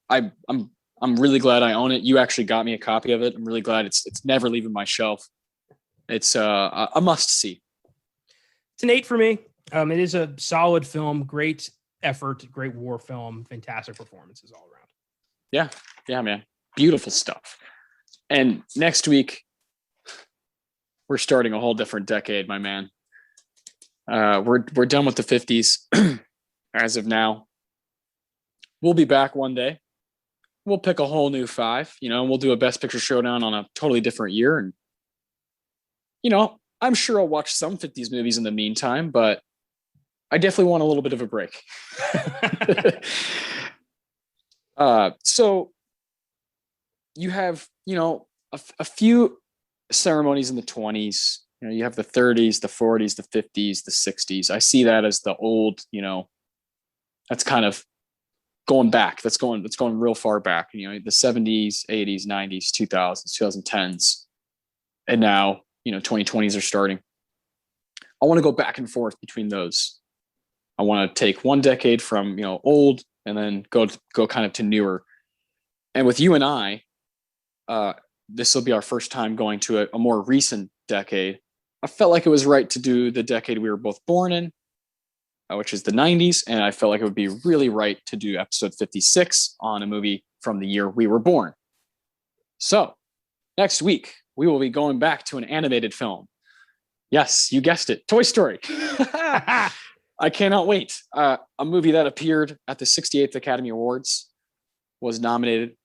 I'm really glad I own it. You actually got me a copy of it. I'm really glad it's never leaving my shelf. It's a must see. It's an 8 for me. It is a solid film, great effort, great war film, fantastic performances all around. Yeah, man. Beautiful stuff. And next week, we're starting a whole different decade, my man. We're done with the 50s as of now. We'll be back one day. We'll pick a whole new 5, and we'll do a Best Picture showdown on a totally different year. And, I'm sure I'll watch some 50s movies in the meantime, but I definitely want a little bit of a break. So you have, a few ceremonies in the 20s. You have the 30s, the 40s, the 50s, the 60s. I see that as the old, that's kind of going back. That's going real far back. The 70s, 80s, 90s, 2000s, 2010s, and now 2020s are starting. I want to go back and forth between those. I want to take one decade from old and then go kind of to newer. And with you and I, this will be our first time going to a more recent decade. I felt like it was right to do the decade we were both born in, which is the 90s. And I felt like it would be really right to do episode 56 on a movie from the year we were born. So next week, we will be going back to an animated film. Yes, you guessed it. Toy Story. I cannot wait. A movie that appeared at the 68th Academy Awards, was nominated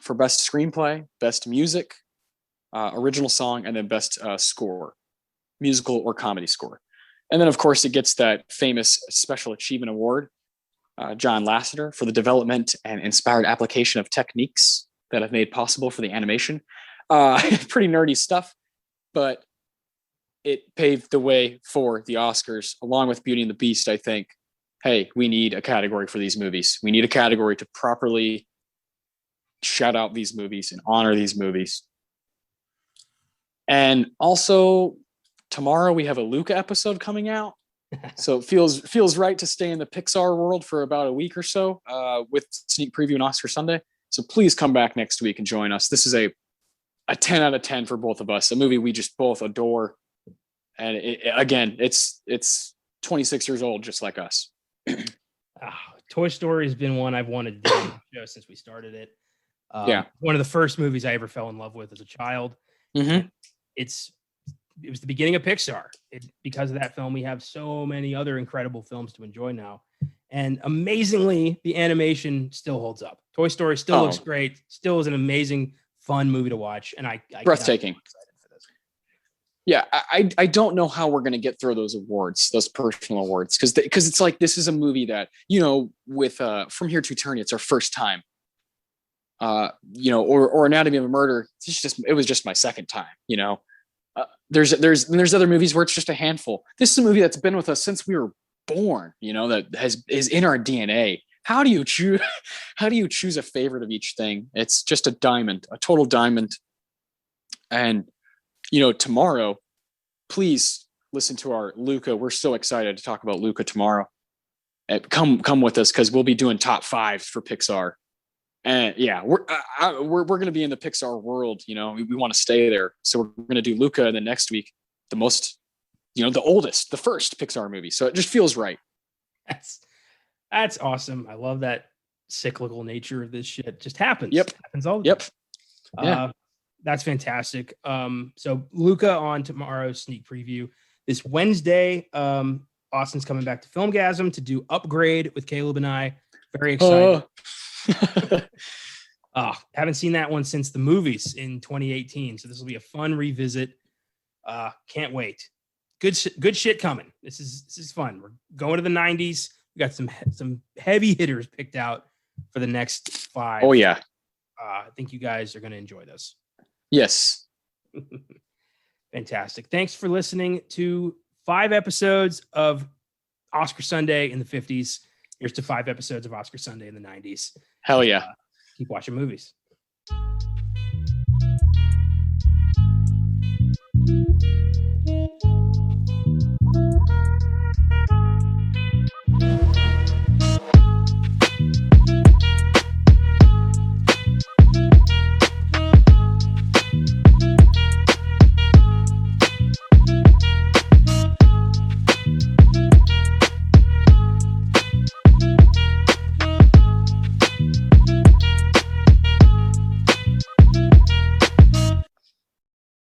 for Best Screenplay, Best Music, Original Song, and then Best Score, Musical or Comedy Score. And then, of course, it gets that famous Special Achievement Award, John Lasseter, for the development and inspired application of techniques that have made possible for the animation. Pretty nerdy stuff, but it paved the way for the Oscars, along with Beauty and the Beast. I think, hey, we need a category for these movies. We need a category to properly shout out these movies and honor these movies. And also, tomorrow we have a Luca episode coming out. So it feels right to stay in the Pixar world for about a week or so, with sneak preview and Oscar Sunday. So please come back next week and join us. This is a 10 out of 10 for both of us, a movie we just both adore. And again, it's 26 years old, just like us. Toy Story has been one I've wanted to do on the show since we started it. Yeah. One of the first movies I ever fell in love with as a child. Mm-hmm. It's it was the beginning of Pixar. Because of that film, we have so many other incredible films to enjoy now. And amazingly, the animation still holds up. Toy Story still looks great. Still is an amazing, fun movie to watch. And I breathtaking. Yeah, I don't know how we're going to get through those awards, those personal awards, because it's like, this is a movie that, you know, with From Here to Eternity, it's our first time. You know, or Anatomy of a Murder, it was just my second time. You know, there's other movies where it's just a handful. This is a movie that's been with us since we were born. You know, that is in our DNA. How do you choose? How do you choose a favorite of each thing? It's just a diamond, a total diamond. And you know, tomorrow, please listen to our Luca. We're so excited to talk about Luca tomorrow. Come with us, because we'll be doing top 5 for Pixar. And yeah, we're going to be in the Pixar world. You know, we want to stay there. So we're going to do Luca, and then next week, the most, you know, the oldest, the first Pixar movie. So it just feels right. That's awesome. I love that cyclical nature of this shit. It just happens. Yep. It happens all the time. Yeah. That's fantastic. So Luca on tomorrow's sneak preview. This Wednesday, Austin's coming back to Filmgasm to do Upgrade with Caleb and I. Very excited. Haven't seen that one since the movies in 2018. So this will be a fun revisit. Can't wait. Good shit coming. This is fun. We're going to the 90s. We got some heavy hitters picked out for the next 5. Oh yeah. I think you guys are going to enjoy this. Yes. Fantastic. Thanks for listening to 5 episodes of Oscar Sunday in the 50s. Here's to 5 episodes of Oscar Sunday in the 90s. Hell yeah. Keep watching movies.